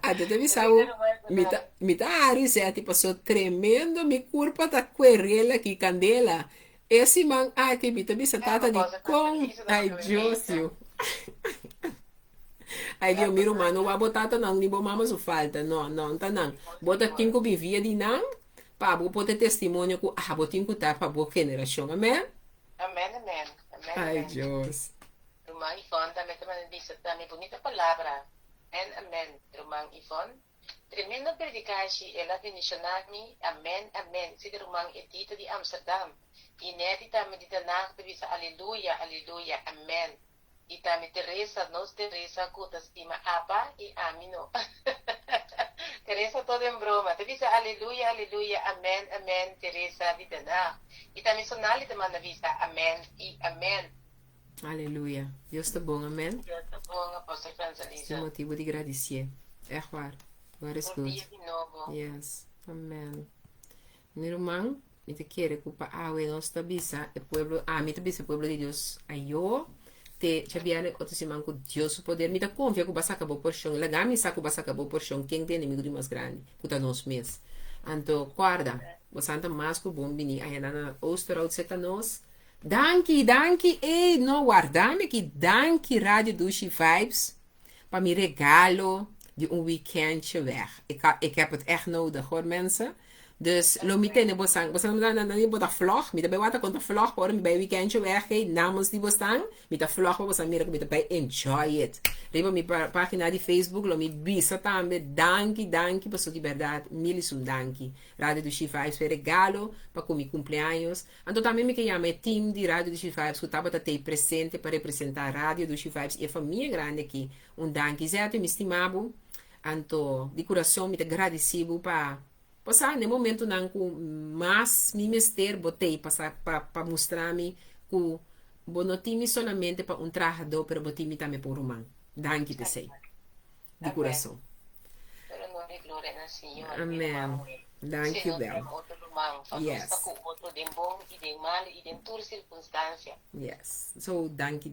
Até te bisa o me tá ari se tipo so tremendo, mi curpa tá querela aqui candela. Esse man, que me tá bisa tata de com, ai Jósio. Aí eu miro mano, o botata não, nem mama só falta, não, tá não. Bota tinco vivia de não, para botar testemunho que botinho que tá para boa geração, amém? Amém. Ai Deus. Irmã Ivonne também disse também bonita palavra. Amém. Irmã Ivonne, tremendo predicação, ela mencionou-me, amém. Se irmã Edita de Amsterdam, inédita meditando, disse aleluia, amém. E também Teresa, Teresa, que estima apa e amino. Teresa todo em broma. Te diz aleluia, amém, Teresa, de danar. E também sonali te manda vista, amém e amém. Aleluia. Deus tá bom, amém? Tá bom, Apóstolo Esse é Franzelisa. motivo de agradecer. É claro. God is Bom good. dia de novo. Yes. Amém. Meu irmão, me te quiere culpa nós tabisa, o pueblo, me tabisa o pueblo de Deus. Ayo, te chabiane outro simão com Deus o poder, me dá confia que o basa acabou por chão. Legami saco basa acabou por chão. Quem tem inimigo de mais grande? Puta nós mês. Anto, guarda. Bastante mais que o bom bini. Aí na Oosterhout seta nós. Danke, no guardame que danke Radio Dushi Vibes. Para me regalo de weekendje weg. Ik heb het echt nodig hoor mensen. Dus lo mitene bosang. Bosang dan bota vlog. Met de wata komt de vlog hoor. Met bij weekendje weg. Namens die bosang. Met de vlog bosang meer met bij enjoy it. Riba mi página de Facebook. Lo mi bisa tambe. Danke. Paso de verdade. Milisun danke. Radio do X5 foi regalo. Para com mi cumpleaños. Então também me que chama team de Radio do X5. Que estava até presente para representar Radio do X5. E a família grande aqui. Danke. Certo, me estimado. Anto, de coração, me agradecido para passar no momento não com mais me mester botei para mostrar-me que bonotimi solamente para trabalhador, pero botimi também por humano. Danke te sei. De coração. Pero no hay gloria en el Señor. Amém. Danke bel. Yes. Outro de bom e de mal e de toda circunstância. Yes. So, danke.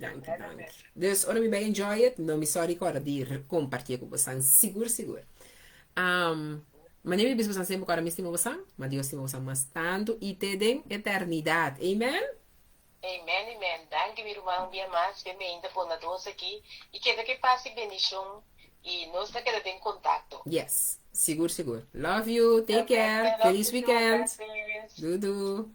Dus, ora me vai enjoy it. Não me sorry agora de compartilhar com vocês. Seguro. Mas nem me bispo sempre agora me estima vocês. Mas Deus estima vocês mais tanto e te den eternidade. Amen? Amen. Danke, meu irmão, bem mais. Bem ainda por nós aqui. E que passe bendição. E nós está quedando em contato. Yes. Seguro. Love you. Take care. Feliz weekend. Dudu.